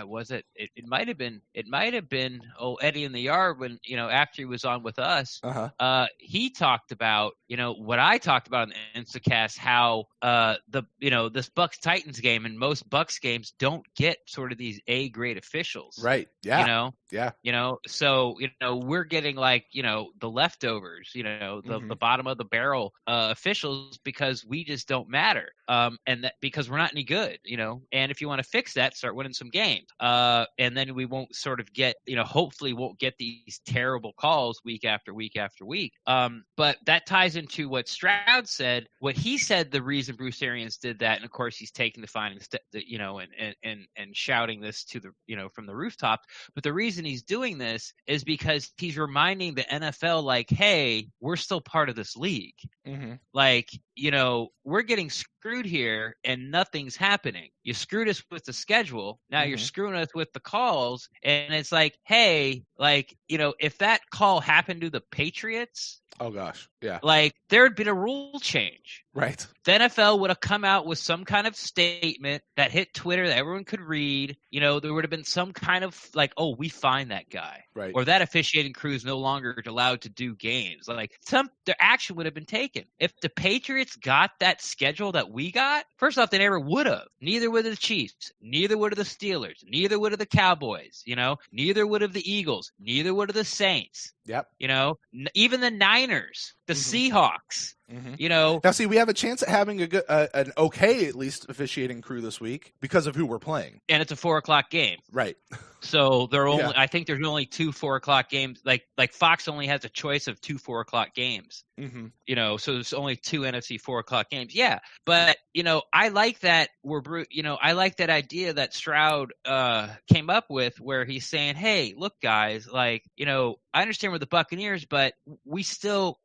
was it? It might have been Eddie in the Yard when, after he was on with us. He talked about, what I talked about in the Instacast, how this Bucs Titans game and most Bucs games don't get sort of these A grade officials. Right. Yeah. So we're getting like, the leftovers, the bottom of the barrel officials, because we just don't matter. And that because we're not any good, and if you want to fix that, start winning some games. And then we won't sort of get, hopefully won't get these terrible calls week after week after week. But that ties into what Stroud said. What he said, the reason Bruce Arians did that, and of course he's taking the findings, and shouting this to the, from the rooftop. But the reason he's doing this is because he's reminding the NFL, like, hey, we're still part of this league. Like, we're getting screwed here and nothing's happening. You screwed us with the schedule. Now you're screwing us with the calls. And it's like, hey, like, if that call happened to the Patriots, oh gosh, yeah, like there had been a rule change. Right. The NFL would have come out with some kind of statement that hit Twitter that everyone could read. There would have been some kind of like, oh, we find that guy. Right. Or that officiating crew is no longer allowed to do games. Like their action would have been taken. If the Patriots got that schedule that we got, first off, they never would have. Neither would the Chiefs. Neither would have the Steelers. Neither would have the Cowboys. Neither would have the Eagles. Neither would have the Saints. Yep. Even the Niners, the Seahawks. Now, see, we have a chance at having a good, an okay, at least, officiating crew this week because of who we're playing. And it's a 4:00 game. Right. So there are only, I think there's only 2 4:00 games. Like Fox only has a choice of 2 4:00 games. So there's only 2 NFC 4:00 games. Yeah. But, I like that I like that idea that Stroud came up with, where he's saying, hey, look, guys, like, I understand we're the Buccaneers, but we still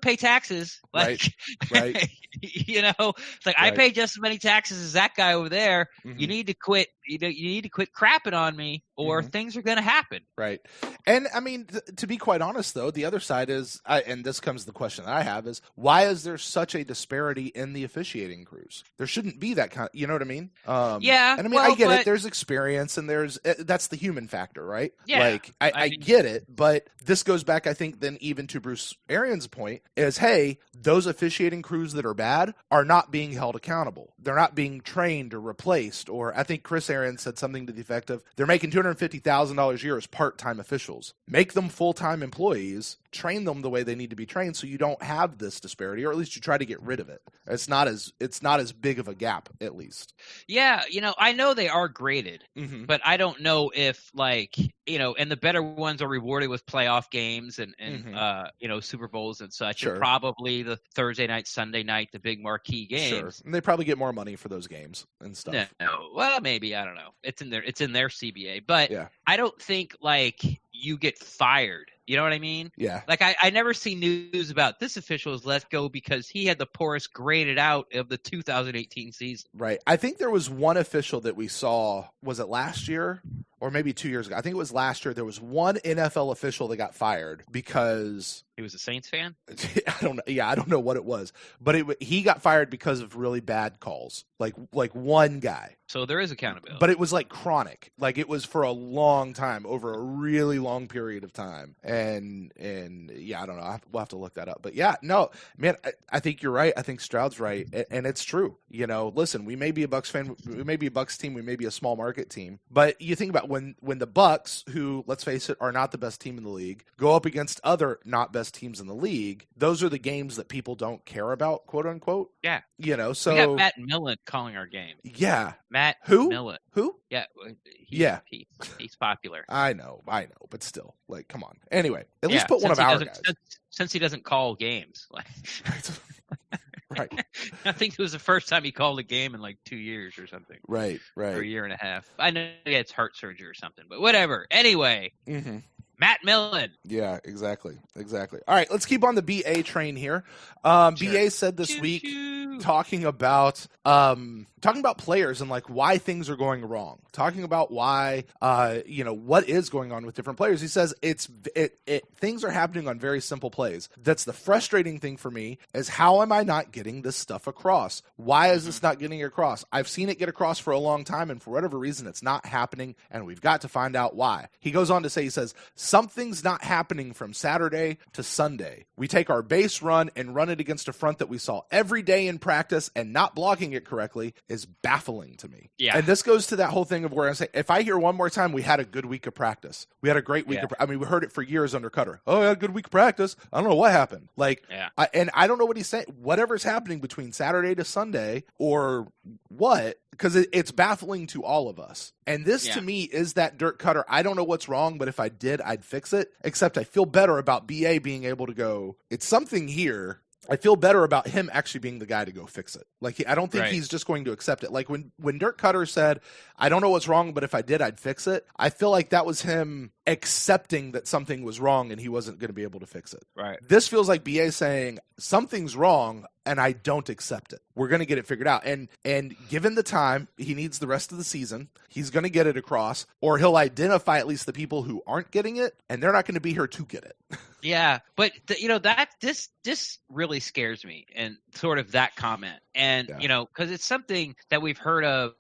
pay taxes. Like, right. It's like, I pay just as many taxes as that guy over there. You need to quit. You need to quit crapping on me, or things are going to happen. Right. And I mean, to be quite honest, though, the other side is, and this comes to the question that I have, is why is there such a disparity in the officiating crews? There shouldn't be that kind of, you know what I mean? Yeah. And I mean, I get it. There's experience and that's the human factor, right? Yeah. Like, I get it. But this goes back, I think, then even to Bruce Arians' point is, hey, those officiating crews that are bad are not being held accountable. They're not being trained or replaced. Or I think Chris Arians said something to the effect of, they're making $250,000 a year as part-time officials. Make them full-time employees, train them the way they need to be trained, so you don't have this disparity, or at least you try to get rid of it. It's not as big of a gap, at least. Yeah, I know they are graded, but I don't know if, like, and the better ones are rewarded with playoff games and Super Bowls and such. Sure. And probably the Thursday night, Sunday night, the big marquee games. Sure. And they probably get more money for those games and stuff. No. Well, maybe, I don't know. It's in their CBA, but yeah. I don't think like you get fired. You know what I mean? Yeah. Like I never see news about this official is let go because he had the poorest graded out of the 2018 season. Right. I think there was one official that we saw, was it last year? Or maybe 2 years ago. I think it was last year. There was one NFL official that got fired because he was a Saints fan. I don't know. Yeah, I don't know what it was, but he got fired because of really bad calls. Like one guy. So there is accountability. But it was like chronic. Like it was for a long time, over a really long period of time. And yeah, I don't know. We'll have to look that up. But yeah, no, man, I think you're right. I think Stroud's right, and it's true. Listen, we may be a Bucs fan, we may be a Bucs team, we may be a small market team, but you think about when the Bucs, who, let's face it, are not the best team in the league, go up against other not best teams in the league, those are the games that people don't care about, quote unquote. Yeah. So we got Matt Millen calling our game. Yeah. Matt who? Millen. Who? Yeah. He's popular. I know, but still, like, come on. Anyway, at least put one of our guys. Since he doesn't call games. Like, right. I think it was the first time he called a game in like 2 years or something. Right. Or a year and a half. I know he had heart surgery or something, but whatever. Anyway. Matt Millen. Yeah, exactly. All right, let's keep on the BA train here. Sure. BA said this week. talking about players and like why things are going wrong, talking about why what is going on with different players. He says things are happening on very simple plays. That's the frustrating thing for me, is how am I not getting this stuff across? Why is this not getting across? I've seen it get across for a long time, and for whatever reason it's not happening, and we've got to find out why. He goes on to say, he says, something's not happening from Saturday to Sunday. We take our base run and run it against a front that we saw every day in practice, and not blocking it correctly is baffling to me. Yeah. And this goes to that whole thing of where I say, if I hear one more time, we had a good week of practice. We had a great week we heard it for years under Cutter. Oh, I had a good week of practice. I don't know what happened. Like, I don't know what he's saying. Whatever's happening between Saturday to Sunday or what, because it's baffling to all of us. And this to me is that Dirk Cutter. I don't know what's wrong, but if I did, I'd fix it. Except I feel better about BA being able to go, it's something here. I feel better about him actually being the guy to go fix it. Like, I don't think he's just going to accept it. Like when Dirk Cutter said, I don't know what's wrong, but if I did, I'd fix it. I feel like that was him accepting that something was wrong and he wasn't going to be able to fix it. Right. This feels like BA saying something's wrong and I don't accept it. We're going to get it figured out. And given the time, he needs the rest of the season. He's going to get it across, or he'll identify at least the people who aren't getting it, and they're not going to be here to get it. Yeah, but this really scares me, and sort of that comment, and because it's something that we've heard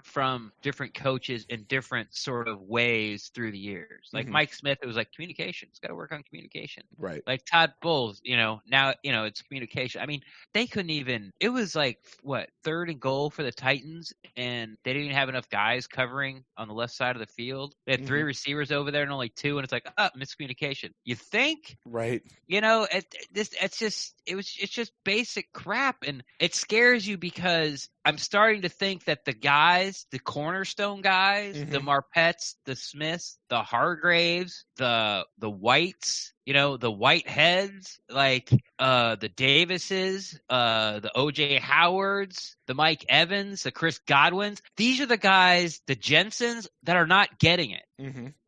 from different coaches in different sort of ways through the years. Like Mike Smith, it was like communication. It's got to work on communication. Right. Like Todd Bowles, now it's communication. I mean, they couldn't even. It was like what, 3rd and goal for the Titans, and they didn't even have enough guys covering on the left side of the field. They had 3 receivers over there and only 2, and it's like, miscommunication. You think? Right. It's just basic crap, and it scares you because I'm starting to think that the guys, the cornerstone guys, the Marpettes, the Smiths, the Hargraves, the Whites, the Whiteheads, like the Davises, the O.J. Howards, the Mike Evans, the Chris Godwins. These are the guys, the Jensens, that are not getting it.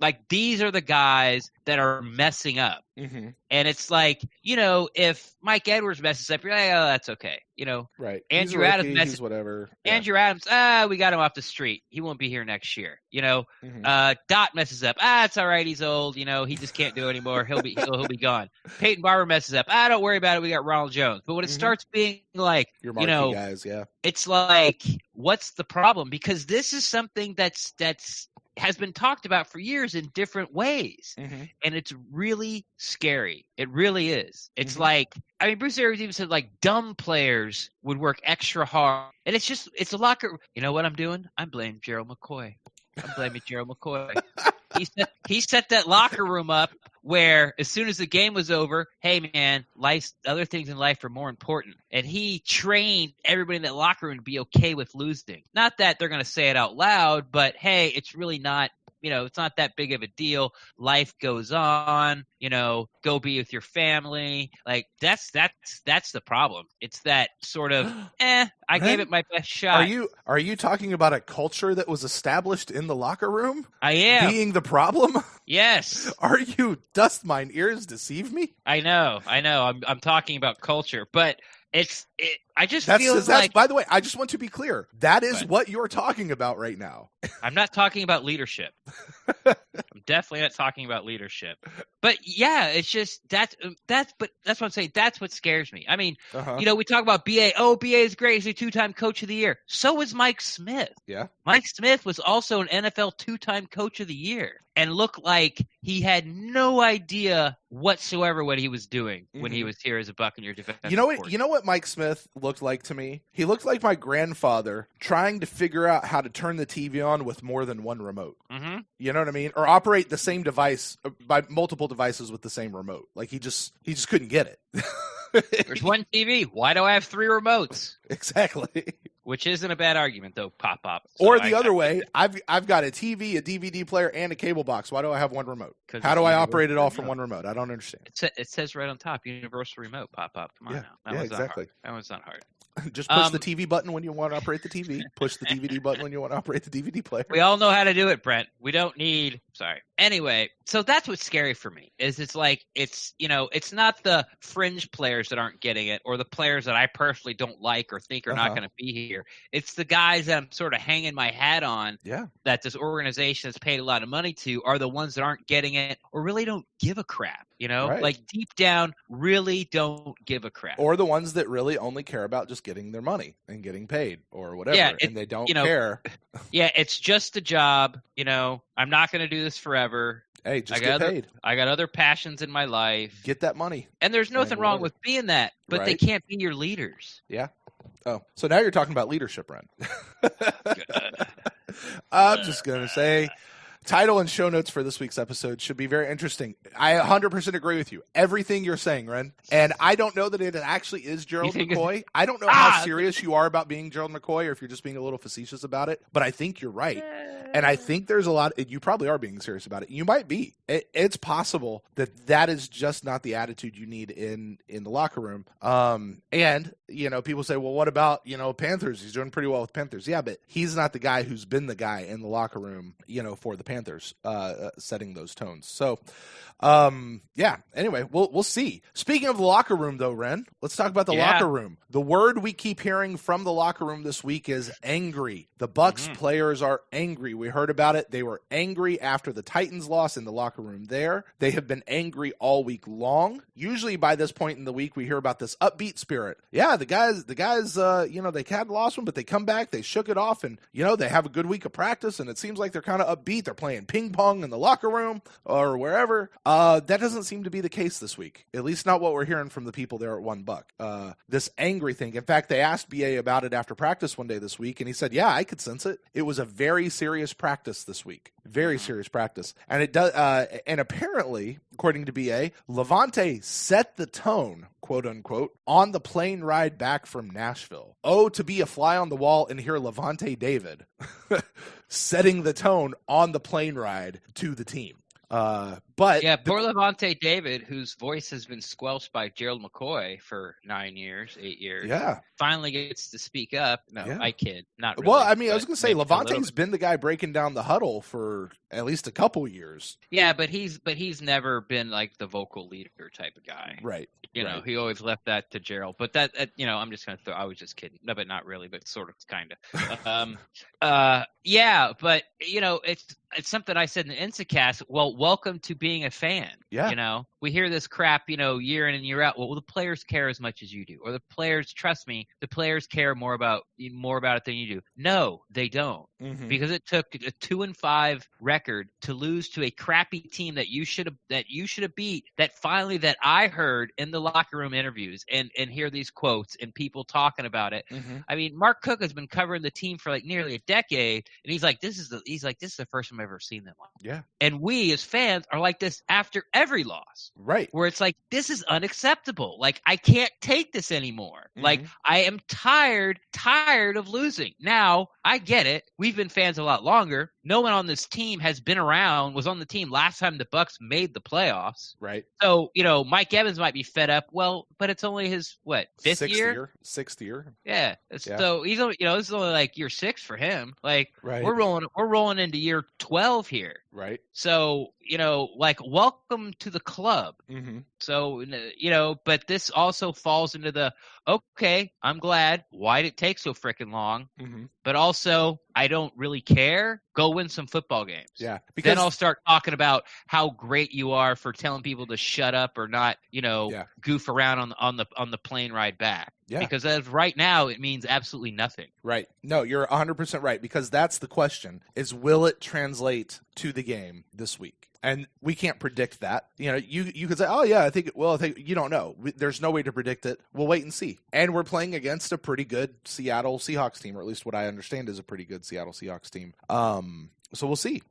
Like, these are the guys that are messing up. And it's like, if Mike Edwards messes up, you're like, oh, that's okay. Right. Andrew Adams messes whatever. Yeah. Andrew Adams, we got him off the street. He won't be here next year. Dot messes up. It's all right. He's old. He just can't do it anymore. He'll be gone. Peyton Barber messes up. Don't worry about it. We got Ronald Jones. But when it starts being like, your marquee guys, it's like, what's the problem? Because this is something that's has been talked about for years in different ways. And it's really scary. It really is. It's like, Bruce Arians even said, like, dumb players would work extra hard. And it's a locker. You know what I'm doing? I'm blaming Gerald McCoy. I'm blaming Gerald McCoy. He set that locker room up where as soon as the game was over, hey, man, other things in life are more important. And he trained everybody in that locker room to be okay with losing. Not that they're going to say it out loud, but, hey, it's really not, it's not that big of a deal. Life goes on, go be with your family. Like, that's the problem. It's that sort of, I gave it my best shot. Are you talking about a culture that was established in the locker room? I am. Being the problem? Yes. Dost mine ears deceive me? I know. I'm talking about culture, but I just feel like, by the way, I just want to be clear. That is what you're talking about right now. I'm not talking about leadership. I'm definitely not talking about leadership. But yeah, it's just but that's what I'm saying. That's what scares me. I mean, we talk about BA. Oh, BA is great. He's a 2-time coach of the year. So was Mike Smith. Yeah. Mike Smith was also an NFL 2-time coach of the year and looked like he had no idea whatsoever what he was doing when he was here as a Buccaneer defensive coordinator. You know what Mike Smith looked like to me? He looked like my grandfather trying to figure out how to turn the TV on with more than one remote. You know what I mean? Or operate the same device by multiple devices with the same remote. Like, he just couldn't get it. There's one TV. Why do I have 3 remotes? Exactly. Which isn't a bad argument, though, Pop. So or the other way, I've got a TV, a DVD player, and a cable box. Why do I have one remote? How do I operate it all from one remote? I don't understand. It says right on top, universal remote, Pop. Come on now. That one's exactly. Not hard. That one's not hard. Just push the TV button when you want to operate the TV. Push the DVD button when you want to operate the DVD player. We all know how to do it, Brent. We don't need... Sorry. Anyway, so that's what's scary for me is it's not the fringe players that aren't getting it or the players that I personally don't like or think are not going to be here. It's the guys that I'm sort of hanging my hat on that this organization has paid a lot of money to are the ones that aren't getting it or really don't give a crap, like deep down really don't give a crap. Or the ones that really only care about just getting their money and getting paid or whatever, and they don't care. Yeah, it's just a job, I'm not going to do this forever. Hey, just get paid. I got other passions in my life. Get that money. And there's nothing wrong with being that, but they can't be your leaders. Yeah. Oh, so now you're talking about leadership, Ren. I'm just going to say title and show notes for this week's episode should be very interesting. I 100% agree with you. Everything you're saying, Ren. And I don't know that it actually is Gerald McCoy. I don't know how serious you are about being Gerald McCoy or if you're just being a little facetious about it, but I think you're right. And I think there's a lot – you probably are being serious about it. You might be. It's possible that is just not the attitude you need in the locker room. And, people say, well, what about, Panthers? He's doing pretty well with Panthers. Yeah, but he's not the guy who's been the guy in the locker room, for the Panthers setting those tones. So, anyway, we'll see. Speaking of the locker room, though, Ren, let's talk about the locker room. The word we keep hearing from the locker room this week is angry. The Bucs players are angry. We heard about it. They were angry after the Titans loss in the locker room there. They have been angry all week long. Usually by this point in the week, we hear about this upbeat spirit. Yeah, the guys, they had lost one, but they come back, they shook it off, and, they have a good week of practice, and it seems like they're kind of upbeat. They're playing ping pong in the locker room or wherever. That doesn't seem to be the case this week, at least not what we're hearing from the people there at One Buc. This angry thing. In fact, they asked BA about it after practice one day this week, and he said, yeah, I could sense it. It was a very serious practice this week. Very serious practice. And it does. And apparently, according to BA, Levante set the tone, quote unquote, on the plane ride back from Nashville. Oh, to be a fly on the wall and hear Levante David setting the tone on the plane ride to the team. Poor Levante David, whose voice has been squelched by Gerald McCoy for 8 years. Yeah. Finally gets to speak up. No, I kid. Not really. Well, I mean, I was going to say, Levante's been the guy breaking down the huddle for at least a couple years. Yeah, but he's never been like the vocal leader type of guy. Right. He always left that to Gerald. But that, I'm just going to throw, I was just kidding. No, but not really, but sort of, kind of. But, it's something I said in the Instacast. Well, welcome to being a fan. Yeah. We hear this crap, year in and year out. Well, the players care as much as you do, or the players, trust me, the players care more about it than you do. No, they don't, because it took a 2-5 record to lose to a crappy team that you should have beat. That I heard in the locker room interviews and hear these quotes and people talking about it. I mean, Mark Cook has been covering the team for like nearly a decade, and he's like, this is the first time I've ever seen them. Yeah. And we as fans are like this after every loss. Right. Where it's like, this is unacceptable. Like, I can't take this anymore. Like, I am tired of losing. Now, I get it. We've been fans a lot longer. No one on this team was on the team last time the Bucs made the playoffs. Right. So, Mike Evans might be fed up. Well, but it's only his, fifth year? Sixth year. Yeah. So he's only, this is only like year 6 for him. Like, right. we're rolling into year 12 here. Right. So, welcome to the club. So, but this also falls into the, okay, I'm glad. Why did it take so freaking long? But also, I don't really care. Go win some football games. Yeah. Because then I'll start talking about how great you are for telling people to shut up or not, goof around on the plane ride back. Yeah. Because as of right now, it means absolutely nothing. Right. No, you're 100% right, because that's the question, is will it translate to the game this week? And we can't predict that. You could say, oh, yeah, I think it will. I think you don't know. There's no way to predict it. We'll wait and see. And we're playing against a pretty good Seattle Seahawks team, or at least what I understand is a pretty good Seattle Seahawks team. So we'll see.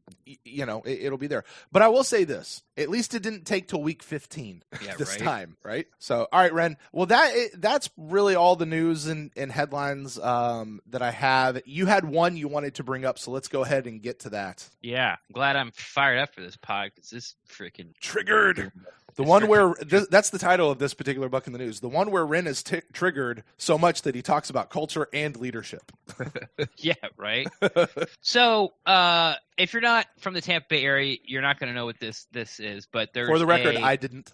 It'll be there. But I will say this. At least it didn't take till week 15 this time, right? So, all right, Ren. Well, that's really all the news and headlines that I have. You had one you wanted to bring up, so let's go ahead and get to that. Yeah. I'm glad I'm fired up for this pod, because this freaking triggered. The one where that's the title of this particular book in the news. The one where Ren is triggered so much that he talks about culture and leadership. Yeah, right. So, if you're not from the Tampa Bay area, you're not going to know what this is. But there's for the record, I didn't.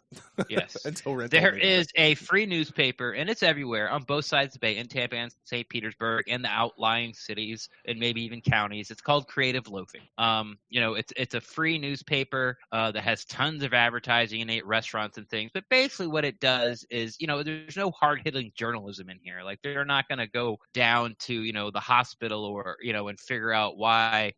Yes, until Ren. There is a free newspaper, and it's everywhere on both sides of the bay, in Tampa and St. Petersburg, and the outlying cities, and maybe even counties. It's called Creative Loafing. It's a free newspaper that has tons of advertising and restaurants and things. But basically, what it does is, there's no hard-hitting journalism in here. Like, they're not going to go down to the hospital or and figure out why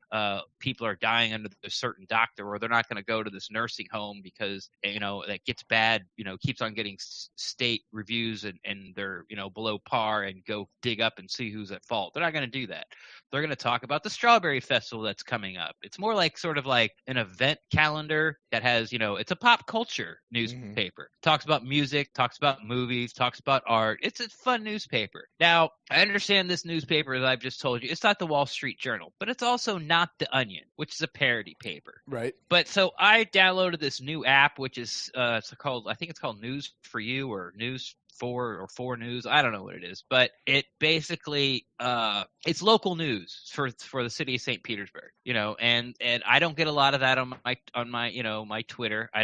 people are dying under a certain doctor, or they're not going to go to this nursing home because that gets bad, keeps on getting state reviews and they're below par, and go dig up and see who's at fault. They're not going to do that. They're going to talk about the Strawberry Festival that's coming up. It's more like sort of like an event calendar that has, it's a pop culture newspaper. Talks about music, talks about movies, talks about art. It's a fun newspaper. Now, I understand this newspaper, as I've just told you, it's not the Wall Street Journal, but it's also not the Onion, which is a parody paper. Right. But so I downloaded this new app, which is I think it's called News for You, or News 4 or 4 News. I don't know what it is, but it basically it's local news for the city of St. Petersburg, and I don't get a lot of that on my Twitter. I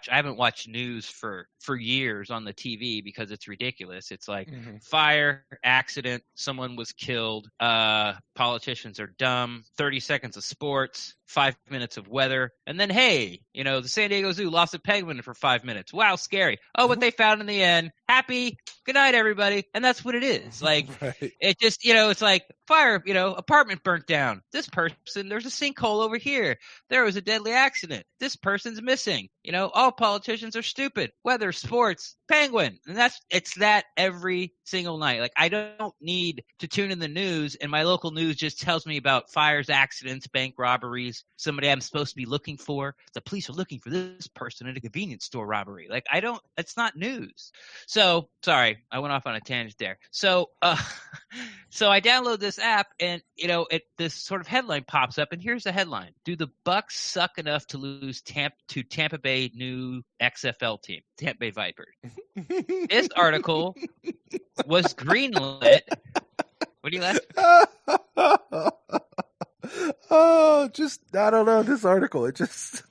haven't watched news for years on the TV because it's ridiculous. It's like fire, accident, someone was killed, politicians are dumb, 30 seconds of sports, 5 minutes of weather, and then the San Diego Zoo lost a penguin for 5 minutes. Wow, scary. Oh, what they found in the end. Happy. Good night, everybody. And that's what it is. Like, right. It just, it's like fire, apartment burnt down. This person, there's a sinkhole over here. There was a deadly accident. This person's missing. All politicians are stupid. Weather, sports, penguin. And it's that every single night. Like, I don't need to tune in the news, and my local news just tells me about fires, accidents, bank robberies, somebody I'm supposed to be looking for. The police are looking for this person at a convenience store robbery. Like, it's not news. So, sorry, I went off on a tangent there. So, so I download this app, and, this sort of headline pops up, and here's the headline. Do the Bucs suck enough to lose to Tampa Bay new XFL team, Tampa Bay Vipers? This article was greenlit. What do you laugh? Oh, I don't know, this article. It just...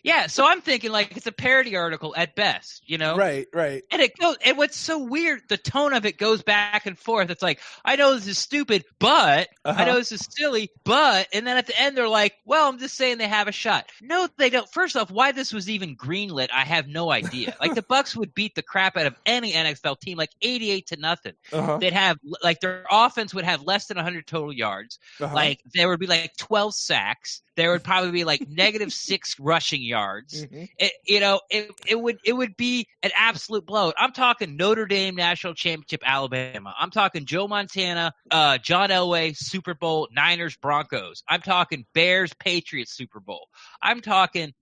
Yeah, so I'm thinking like it's a parody article at best, Right. And it goes, and what's so weird, the tone of it goes back and forth. It's like, I know this is stupid, but I know this is silly, but, and then at the end they're like, well, I'm just saying they have a shot. No, they don't. First off, why this was even greenlit, I have no idea. Like, the Bucs would beat the crap out of any NFL team, like 88-0. They'd have, like, their offense would have less than 100 total yards. Like, there would be like 12 sacks. There would probably be like -6 rushing yards. It would be an absolute blowout. I'm talking Notre Dame National Championship, Alabama. I'm talking Joe Montana, John Elway Super Bowl, Niners Broncos. I'm talking Bears Patriots Super Bowl. I'm talking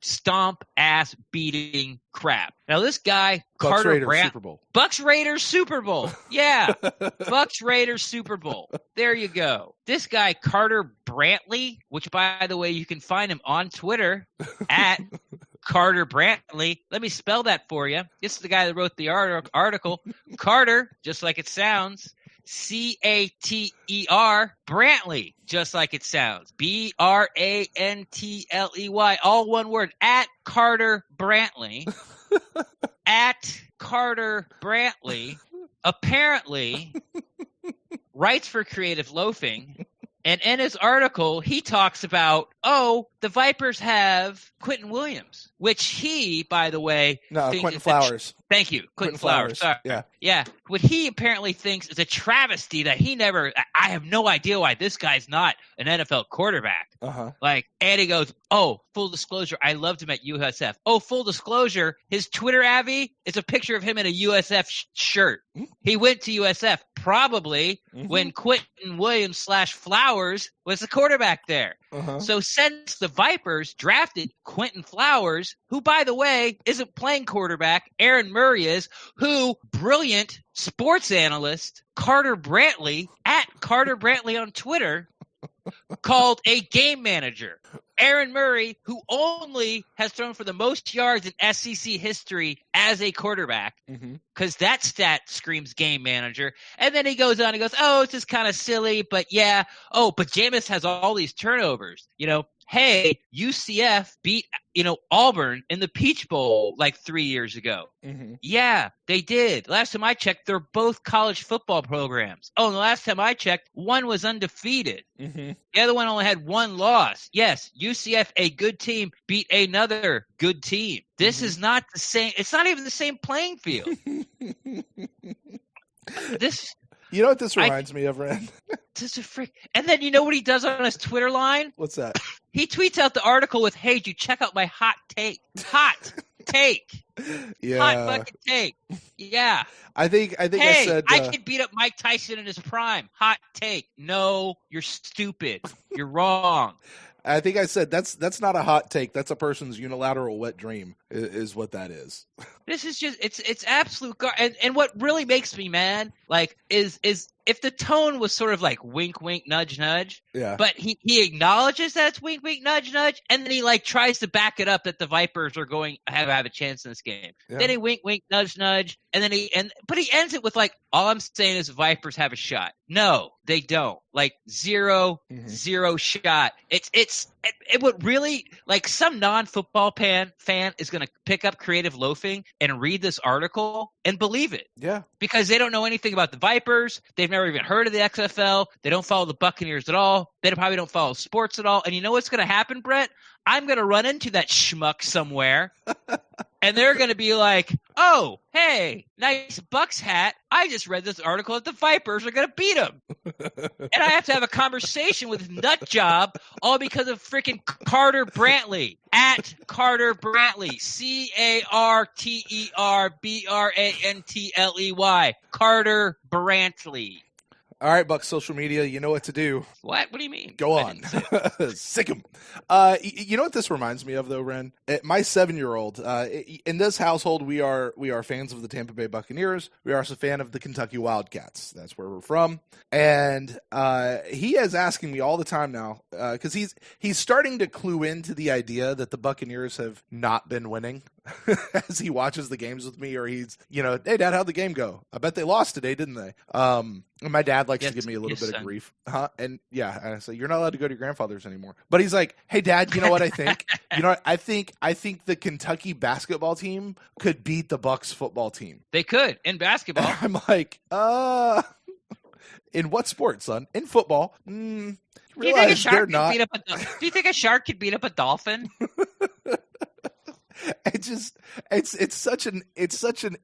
stomp ass beating crap. Now this guy, Carter Brandt, Super Bowl. Bucs Raiders Super Bowl. Yeah. Bucs Raiders Super Bowl. There you go. This guy, Carter Brantley, which by the way, you can find him on Twitter at Carter Brantley. Let me spell that for you. This is the guy that wrote the article. Carter, just like it sounds. Cater Brantley, just like it sounds. Brantley, all one word. At Carter Brantley. At Carter Brantley apparently writes for Creative Loafing. And in his article, he talks about, the Vipers have Quentin Williams, which he, by the way... No, Quentin Flowers. Thank you. Quentin Flowers. Sorry. Yeah. What he apparently thinks is a travesty that I have no idea why this guy's not an NFL quarterback. Like, and he goes, full disclosure, I loved him at USF. Full disclosure, his Twitter Abby is a picture of him in a USF shirt. He went to USF probably when Quentin Williams / Flowers was the quarterback there. So since the Vipers drafted Quentin Flowers, who, by the way, isn't playing quarterback, Aaron Murray is, who brilliant sports analyst Carter Brantley, at Carter Brantley on Twitter, called a game manager. Aaron Murray, who only has thrown for the most yards in SEC history as a quarterback, because that stat screams game manager. And then he goes on and goes, oh, it's just kind of silly, but yeah. Oh, but Jameis has all these turnovers. Hey, UCF beat, Auburn in the Peach Bowl like 3 years ago. Yeah, they did. Last time I checked, they're both college football programs. Oh, and the last time I checked, one was undefeated. The other one only had one loss. Yes, UCF, a good team, beat another good team. This is not the same. It's not even the same playing field. You know what this reminds me of, Ren? This is a freak. And then you know what he does on his Twitter line? What's that? He tweets out the article with, hey, did you check out my hot take? Hot take. Yeah. Hot fucking take. Yeah. I think hey, I said I could beat up Mike Tyson in his prime. Hot take. No, you're stupid. You're wrong. I think I said that's not a hot take. That's a person's unilateral wet dream is what that is. This is just it's absolute and what really makes me mad is if the tone was sort of like wink wink nudge nudge, yeah. But he acknowledges that it's wink wink nudge nudge, and then he tries to back it up that the Vipers are going to have a chance in this game. Yeah. Then he wink wink nudge nudge, and then but he ends it with all I'm saying is Vipers have a shot. No, they don't. Zero shot. It would really some non-football fan is going to pick up Creative Loafing and read this article and believe it. Yeah. Because they don't know anything about the Vipers. They've never even heard of the XFL. They don't follow the Buccaneers at all. They probably don't follow sports at all. And you know what's going to happen, Brett? I'm going to run into that schmuck somewhere. And they're going to be like, oh, hey, nice Bucs hat. I just read this article that the Vipers are going to beat them. And I have to have a conversation with nut job all because of freaking Carter Brantley. At Carter Brantley. CarterBrantley. Carter Brantley. All right, Bucs social media, you know what to do. What? What do you mean? Go on. Sick 'em. You know what this reminds me of, though, Ren? My 7-year-old, in this household, we are fans of the Tampa Bay Buccaneers. We are also a fan of the Kentucky Wildcats. That's where we're from. And he is asking me all the time now, because he's starting to clue into the idea that the Buccaneers have not been winning as he watches the games with me, or he's, hey, Dad, how'd the game go? I bet they lost today, didn't they? And my dad likes to give me a little bit of grief. And yeah, and I say, you're not allowed to go to your grandfather's anymore. But he's like, hey, Dad, you know what I think? I think the Kentucky basketball team could beat the Bucs football team. They could in basketball. And I'm like, in what sport, son? In football. Do you think a shark could beat up a dolphin? It's such an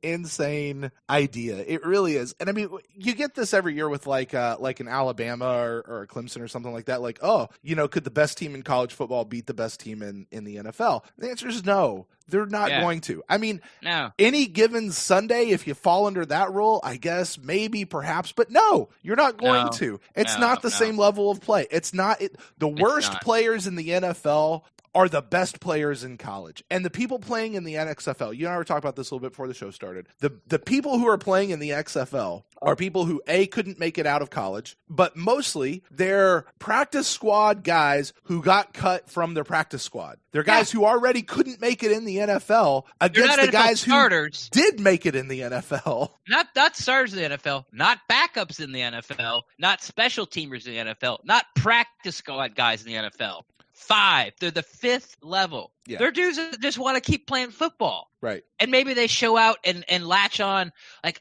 insane idea. It really is. And I mean, you get this every year with like an Alabama or a Clemson or something like that. Could the best team in college football beat the best team in the NFL? The answer is no. They're not going to. I mean, no. Any given Sunday, if you fall under that rule, I guess maybe, perhaps, but no, you're not going to. It's not the same level of play. It's not. The worst players in the NFL are the best players in college. And the people playing in the XFL, you and I were talking about this a little bit before the show started. The people who are playing in the XFL are people who, A, couldn't make it out of college, but mostly they're practice squad guys who got cut from their practice squad. They're guys who already couldn't make it in the NFL against the guys who did make it in the NFL. Not starters in the NFL, not backups in the NFL, not special teamers in the NFL, not practice squad guys in the NFL. 5. They're the 5th level. Yeah. They're dudes that just want to keep playing football. Right. And maybe they show out and latch on.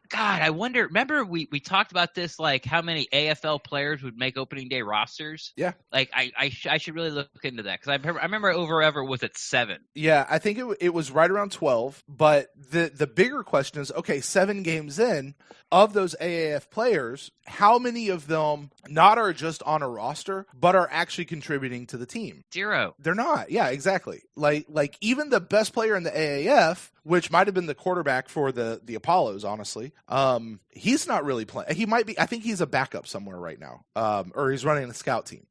God, I wonder, remember we talked about this, how many AFL players would make opening day rosters? Yeah. I should really look into that, because I remember over was at 7. Yeah, I think it was right around 12. But the bigger question is, okay, 7 games in, of those AAF players, how many of them not are just on a roster, but are actually contributing to the team? 0. They're not. Yeah, exactly. Like even the best player in the AAF, which might have been the quarterback for the Apollos, honestly, he's not really playing. He might be. I think he's a backup somewhere right now, or he's running the scout team.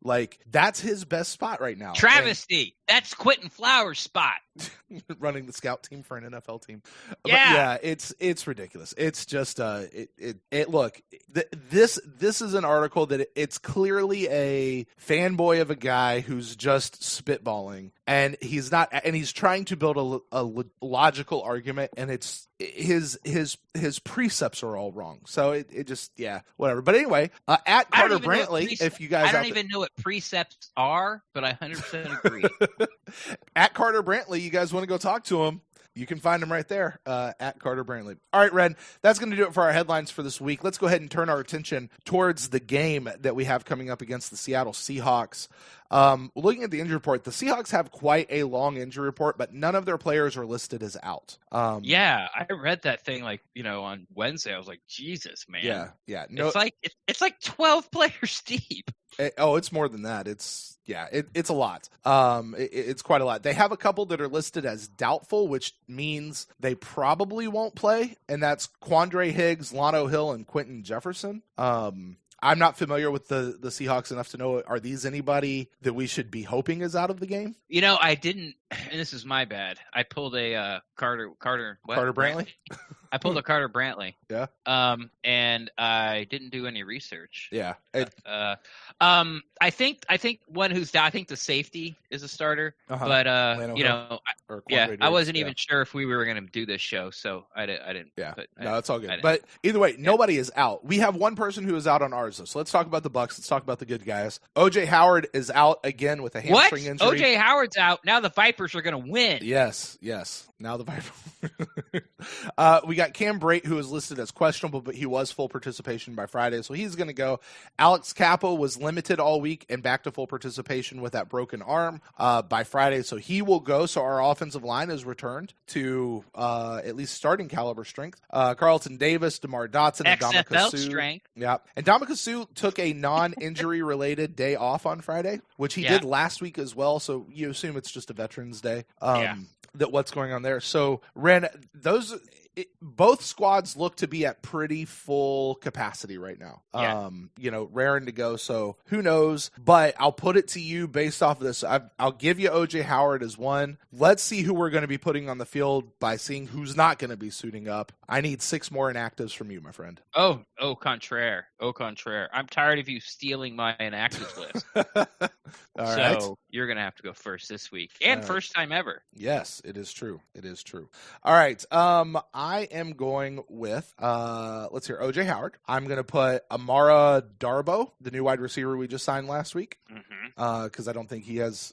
That's his best spot right now. Travesty. That's Quentin Flowers' spot. Running the scout team for an NFL team. Yeah. But yeah, it's ridiculous. It's just look, this is an article that it's clearly a fanboy of a guy who's just spitballing, and he's trying to build a logical argument, and it's his precepts are all wrong. So it just, yeah, whatever. But anyway, at Carter Brantley, if you guys, I don't even know what precepts are, but I 100% agree. At Carter Brantley, you guys want to go talk to him, you can find him right there, at Carter Brantley. All right, Ren, that's going to do it for our headlines for this week. Let's go ahead and turn our attention towards the game that we have coming up against the Seattle Seahawks. Looking at the injury report, the Seahawks have quite a long injury report, but none of their players are listed as out. Yeah, I read that thing on Wednesday. I was like, Jesus, man. Yeah. No, it's like 12 players deep. It's more than that. It's a lot. It's quite a lot. They have a couple that are listed as doubtful, which means they probably won't play, and that's Quandre Higgs, Lano Hill, and Quentin Jefferson. I'm not familiar with the Seahawks enough to know, are these anybody that we should be hoping is out of the game? I didn't, and this is my bad. I pulled a Carter Brantley? I pulled a Carter Brantley. Yeah. And I didn't do any research. Yeah. I think one I think the safety is a starter, but I wasn't even sure if we were going to do this show, so I didn't. Yeah. That's all good. But either way, nobody is out. We have one person who is out on ours, though. So let's talk about the Bucs. Let's talk about the good guys. OJ Howard is out again with a hamstring injury. OJ Howard's out. Now the Vipers are going to win. Yes. Now the Vipers. We got Cam Brate, who is listed as questionable, but he was full participation by Friday, so he's going to go. Alex Capo was limited all week and back to full participation with that broken arm by Friday, so he will go. So our offensive line is returned to at least starting caliber strength. Carlton Davis, DeMar Dotson, and XFL strength. Yeah, and Dominic Sue took a non-injury related day off on Friday, which he did last week as well. So you assume it's just a Veterans Day. That what's going on there. So Ren, both squads look to be at pretty full capacity right now. Raring to go. So who knows? But I'll put it to you based off of this. I'll give you OJ Howard as one. Let's see who we're going to be putting on the field by seeing who's not going to be suiting up. I need 6 more inactives from you, my friend. Oh, contraire. I'm tired of you stealing my inactives list. All right. You're going to have to go first this week. And first time ever. Yes, it is true. All right. I am going with, let's hear OJ Howard. I'm going to put Amara Darboh, the new wide receiver we just signed last week, because I don't think he has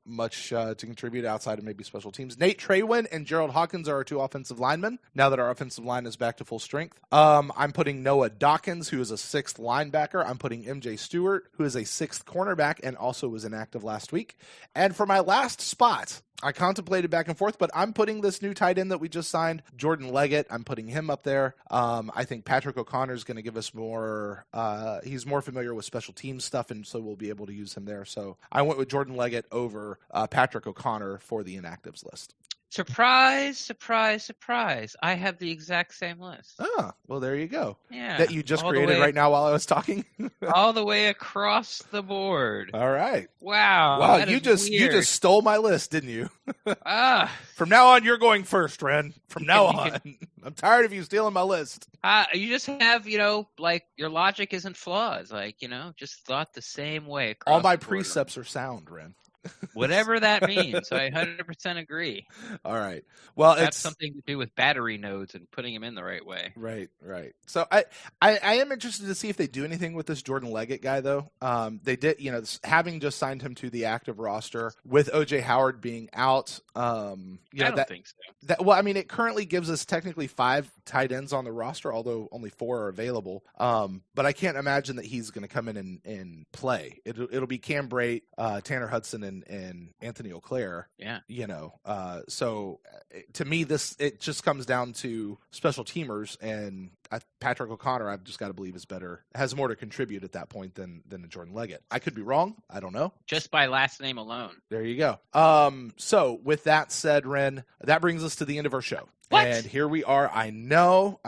much to contribute outside of maybe special teams. Nate Traywin and Gerald Hawkins are our 2 offensive linemen, now that our offensive line is back to full strength. I'm putting Noah Dawkins, who is a 6th linebacker. I'm putting MJ Stewart, who is a 6th cornerback and also was inactive last week. And for my last spot, I contemplated back and forth, but I'm putting this new tight end that we just signed, Jordan Leggett. I'm putting him up there. I think Patrick O'Connor is going to give us more. He's more familiar with special teams stuff, and so we'll be able to use him there. So I went with Jordan Leggett over Patrick O'Connor for the inactives list. Surprise, surprise, surprise. I have the exact same list. Oh, well, there you go. Yeah. That you just created right now while I was talking? All the way across the board. All right. Wow. You just stole my list, didn't you? From now on, you're going first, Ren. From now on. I'm tired of you stealing my list. You just have, your logic isn't flawed. Just thought the same way. All my precepts are sound, Ren. Whatever that means. I 100% agree. All right. Well, it's something to do with battery nodes and putting them in the right way. Right. So I am interested to see if they do anything with this Jordan Leggett guy, though. They did, having just signed him to the active roster with OJ Howard being out. I don't think so. It currently gives us technically 5 tight ends on the roster, although only 4 are available. But I can't imagine that he's going to come in and play. It'll be Cam Brate, Tanner Hudson, and Anthony Auclair. Yeah. So to me, it just comes down to special teamers, and Patrick O'Connor, I've just got to believe, has more to contribute at that point than a Jordan Leggett. I could be wrong. I don't know. Just by last name alone. There you go. So with that said, Ren, that brings us to the end of our show. What? And here we are. I know.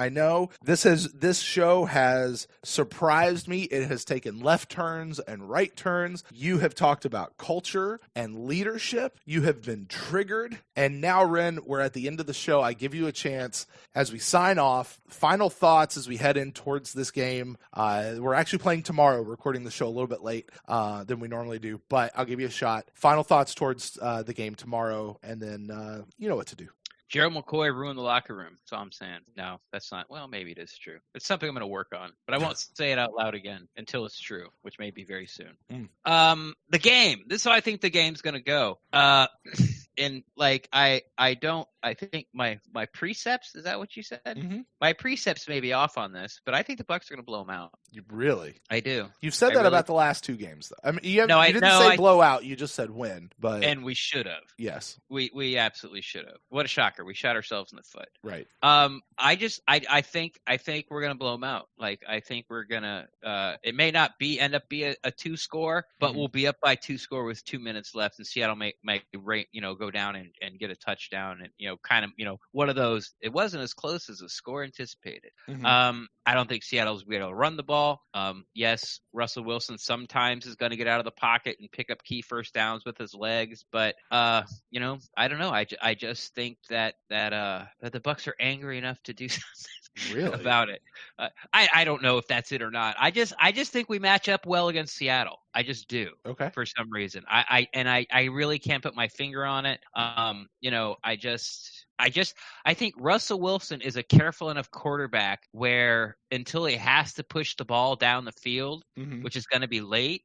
This show has surprised me. It has taken left turns and right turns. You have talked about culture and leadership. You have been triggered. And now, Ren, we're at the end of the show. I give you a chance as we sign off. Final thoughts as we head in towards this game. We're actually playing tomorrow, recording the show a little bit late than we normally do, but I'll give you a shot. Final thoughts towards the game tomorrow, and then you know what to do. Gerald McCoy ruined the locker room. That's all I'm saying. No, that's not. Well, maybe it is true. It's something I'm going to work on, but I won't say it out loud again until it's true, which may be very soon. The game. This is how I think the game's going to go. And like I think my precepts, is that what you said? Mm-hmm. My precepts may be off on this, but I think the Bucs are going to blow them out. You really? I do. You've said that about the last two games, though. I mean, you didn't say blow out. You just said win. But and we should have. Yes, we absolutely should have. What a shocker! We shot ourselves in the foot. Right. I think we're going to blow them out. Like I think we're gonna. It may not end up a 2-score, but we'll be up by 2-score with 2 minutes left, and Seattle may go down and get a touchdown, and kind of one of those. It wasn't as close as the score anticipated. I don't think Seattle's going to be able to run the ball. Yes, Russell Wilson sometimes is going to get out of the pocket and pick up key first downs with his legs, but I don't know. I just think that the Bucs are angry enough to do something about it. I don't know if that's it or not. I just think we match up well against Seattle. I just do. Okay. For some reason, I really can't put my finger on it. I think Russell Wilson is a careful enough quarterback where until he has to push the ball down the field, which is going to be late,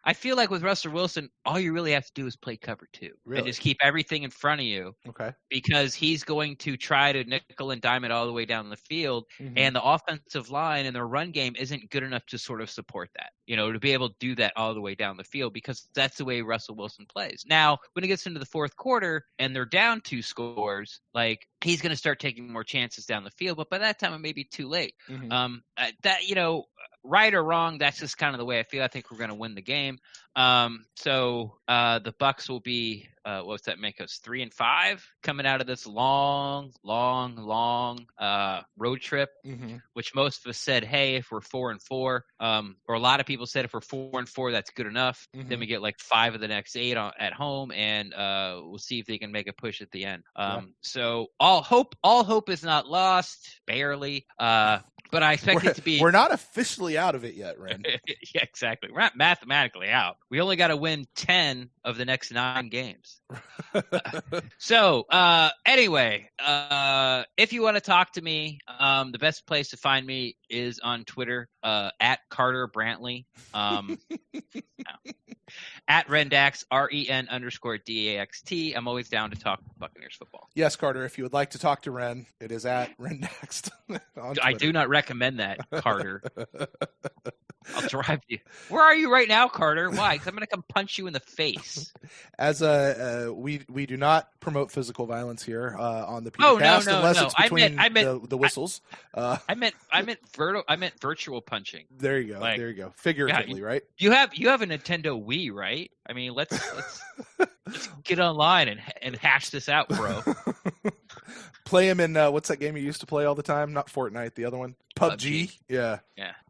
I feel like with Russell Wilson, all you really have to do is play cover 2 and just keep everything in front of you. Okay. Because he's going to try to nickel and dime it all the way down the field, and the offensive line and their run game isn't good enough to sort of support that, to be able to do that all the way down the field, because that's the way Russell Wilson plays. Now, when it gets into the fourth quarter and they're down 2 scores, like he's going to start taking more chances down the field, but by that time it may be too late. Right or wrong, that's just kind of the way I feel. I think we're going to win the game. So the Bucs will be what's that make us 3-5 coming out of this long road trip, which most of us said, hey, if we're 4-4, or a lot of people said if we're 4-4, that's good enough. Then we get like 5 of the next 8 at home, and we'll see if they can make a push at the end. So all hope is not lost, barely. But I expect it to be. We're not officially out of it yet, Ren. Yeah, exactly. We're not mathematically out. We only got to win 10 of the next 9 games. So anyway, if you want to talk to me, the best place to find me is on Twitter, at Carter Brantley. At Rendax, REN_DAXT. I'm always down to talk Buccaneers football. Yes, Carter, if you would like to talk to Ren, it is at Rendax. I do not recommend that, Carter. I'll drive you. Where are you right now, Carter? Why? Because I'm going to come punch you in the face. As we do not promote physical violence here on the podcast unless it's between the whistles. I meant virtual punching. There you go. There you go. Figuratively, right? You have a Nintendo Wii, right? I mean, let's get online and hash this out, bro. Play him in what's that game you used to play all the time? Not Fortnite, the other one. PUBG. Yeah.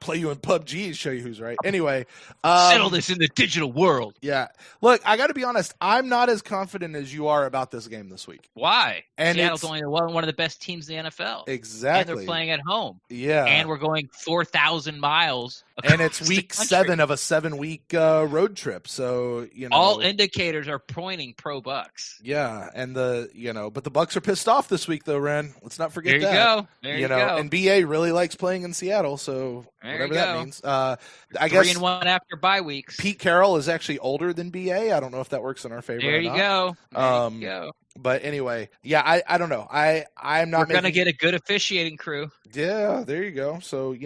Play you in PUBG and show you who's right. Anyway, settle this in the digital world. Yeah. Look, I got to be honest. I'm not as confident as you are about this game this week. Why? And Seattle's only one of the best teams in the NFL. Exactly. And they're playing at home. Yeah. And we're going 4,000 miles. And it's week 7 of a 7-week road trip. So, all indicators are pointing pro Bucs. Yeah. And but the Bucs are pissed off this week though, Ren. Let's not forget that. There you go. And BA really likes playing in Seattle, so whatever that means. I guess 3-1 after bye weeks. Pete Carroll is actually older than BA. I don't know if that works in our favor. There you go. There you go. But anyway, yeah, I don't know. I'm not. We're gonna get a good officiating crew. Yeah, there you go. So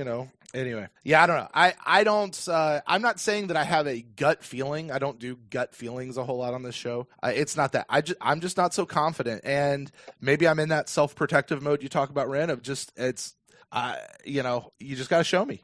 anyway, yeah, I don't know. I don't. I'm not saying that I have a gut feeling. I don't do gut feelings a whole lot on this show. It's not that. I'm just not so confident, and maybe I'm in that self-protective mode you talk about, Ren. Of just you just got to show me.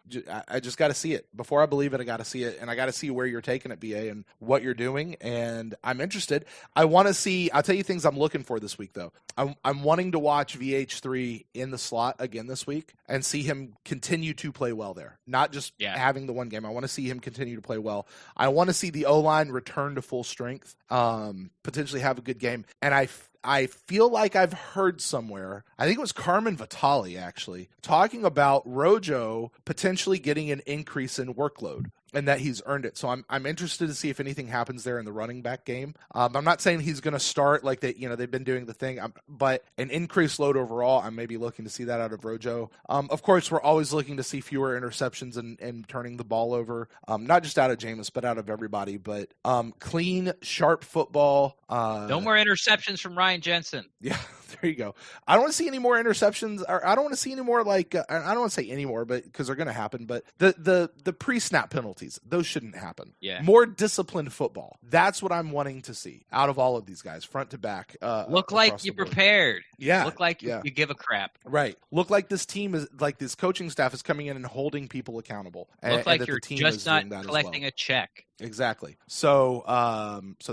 I just got to see it. Before I believe it, I got to see it, and I got to see where you're taking it, BA, and what you're doing, and I'm interested. I want to see. I'll tell you things I'm looking for this week, though. I'm wanting to watch VH3 in the slot again this week and see him continue to play well there, not just having the one game. I want to see him continue to play well. I want to see the O-line return to full strength, potentially have a good game, and I feel like I've heard somewhere, I think it was Carmen Vitale actually, talking about Rojo potentially getting an increase in workload and that he's earned it. So I'm interested to see if anything happens there in the running back game. I'm not saying he's going to start like they've been doing the thing, but an increased load overall, I'm maybe looking to see that out of Rojo. Of course, we're always looking to see fewer interceptions and turning the ball over, not just out of Jameis, but out of everybody. But clean, sharp football. No more interceptions from Ryan Jensen. Yeah, there you go. I don't want to see any more interceptions, or I don't want to see any more I don't want to say any more, but because they're going to happen. But the pre-snap penalties, those shouldn't happen. Yeah, more disciplined football. That's what I'm wanting to see out of all of these guys, front to back. Look like you prepared. Yeah, look like you give a crap. Right. Look like this team is like this coaching staff is coming in and holding people accountable. Look like you're just not collecting a check. Exactly. So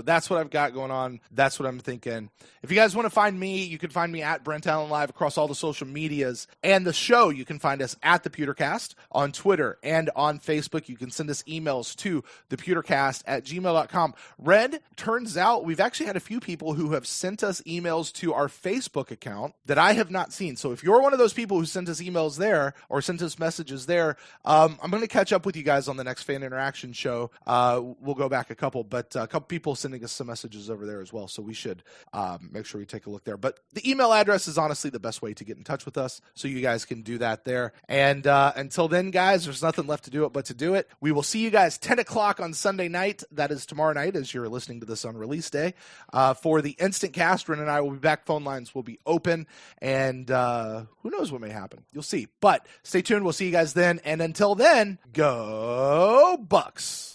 that's what I've got going on. That's what I'm thinking. If you guys want to find me, you can find me at Brent Allen Live across all the social medias. And the show, you can find us at the Pewtercast on Twitter and on Facebook. You can send us emails to thepewtercast@gmail.com. Red, turns out we've actually had a few people who have sent us emails to our Facebook account that I have not seen. So if you're one of those people who sent us emails there or sent us messages there, I'm going to catch up with you guys on the next Fan Interaction show. We'll go back a couple, but a couple people sending us some messages over there as well, so we should make sure we take a look there. But the email address is honestly the best way to get in touch with us, so you guys can do that there. And until then, guys, there's nothing left to do it but to do it. We will see you guys 10 o'clock on Sunday night. That is tomorrow night as you're listening to this on release day. For the Instant Cast, Ren and I will be back. Phone lines will be open, and who knows what may happen. You'll see. But stay tuned. We'll see you guys then. And until then, go Bucs.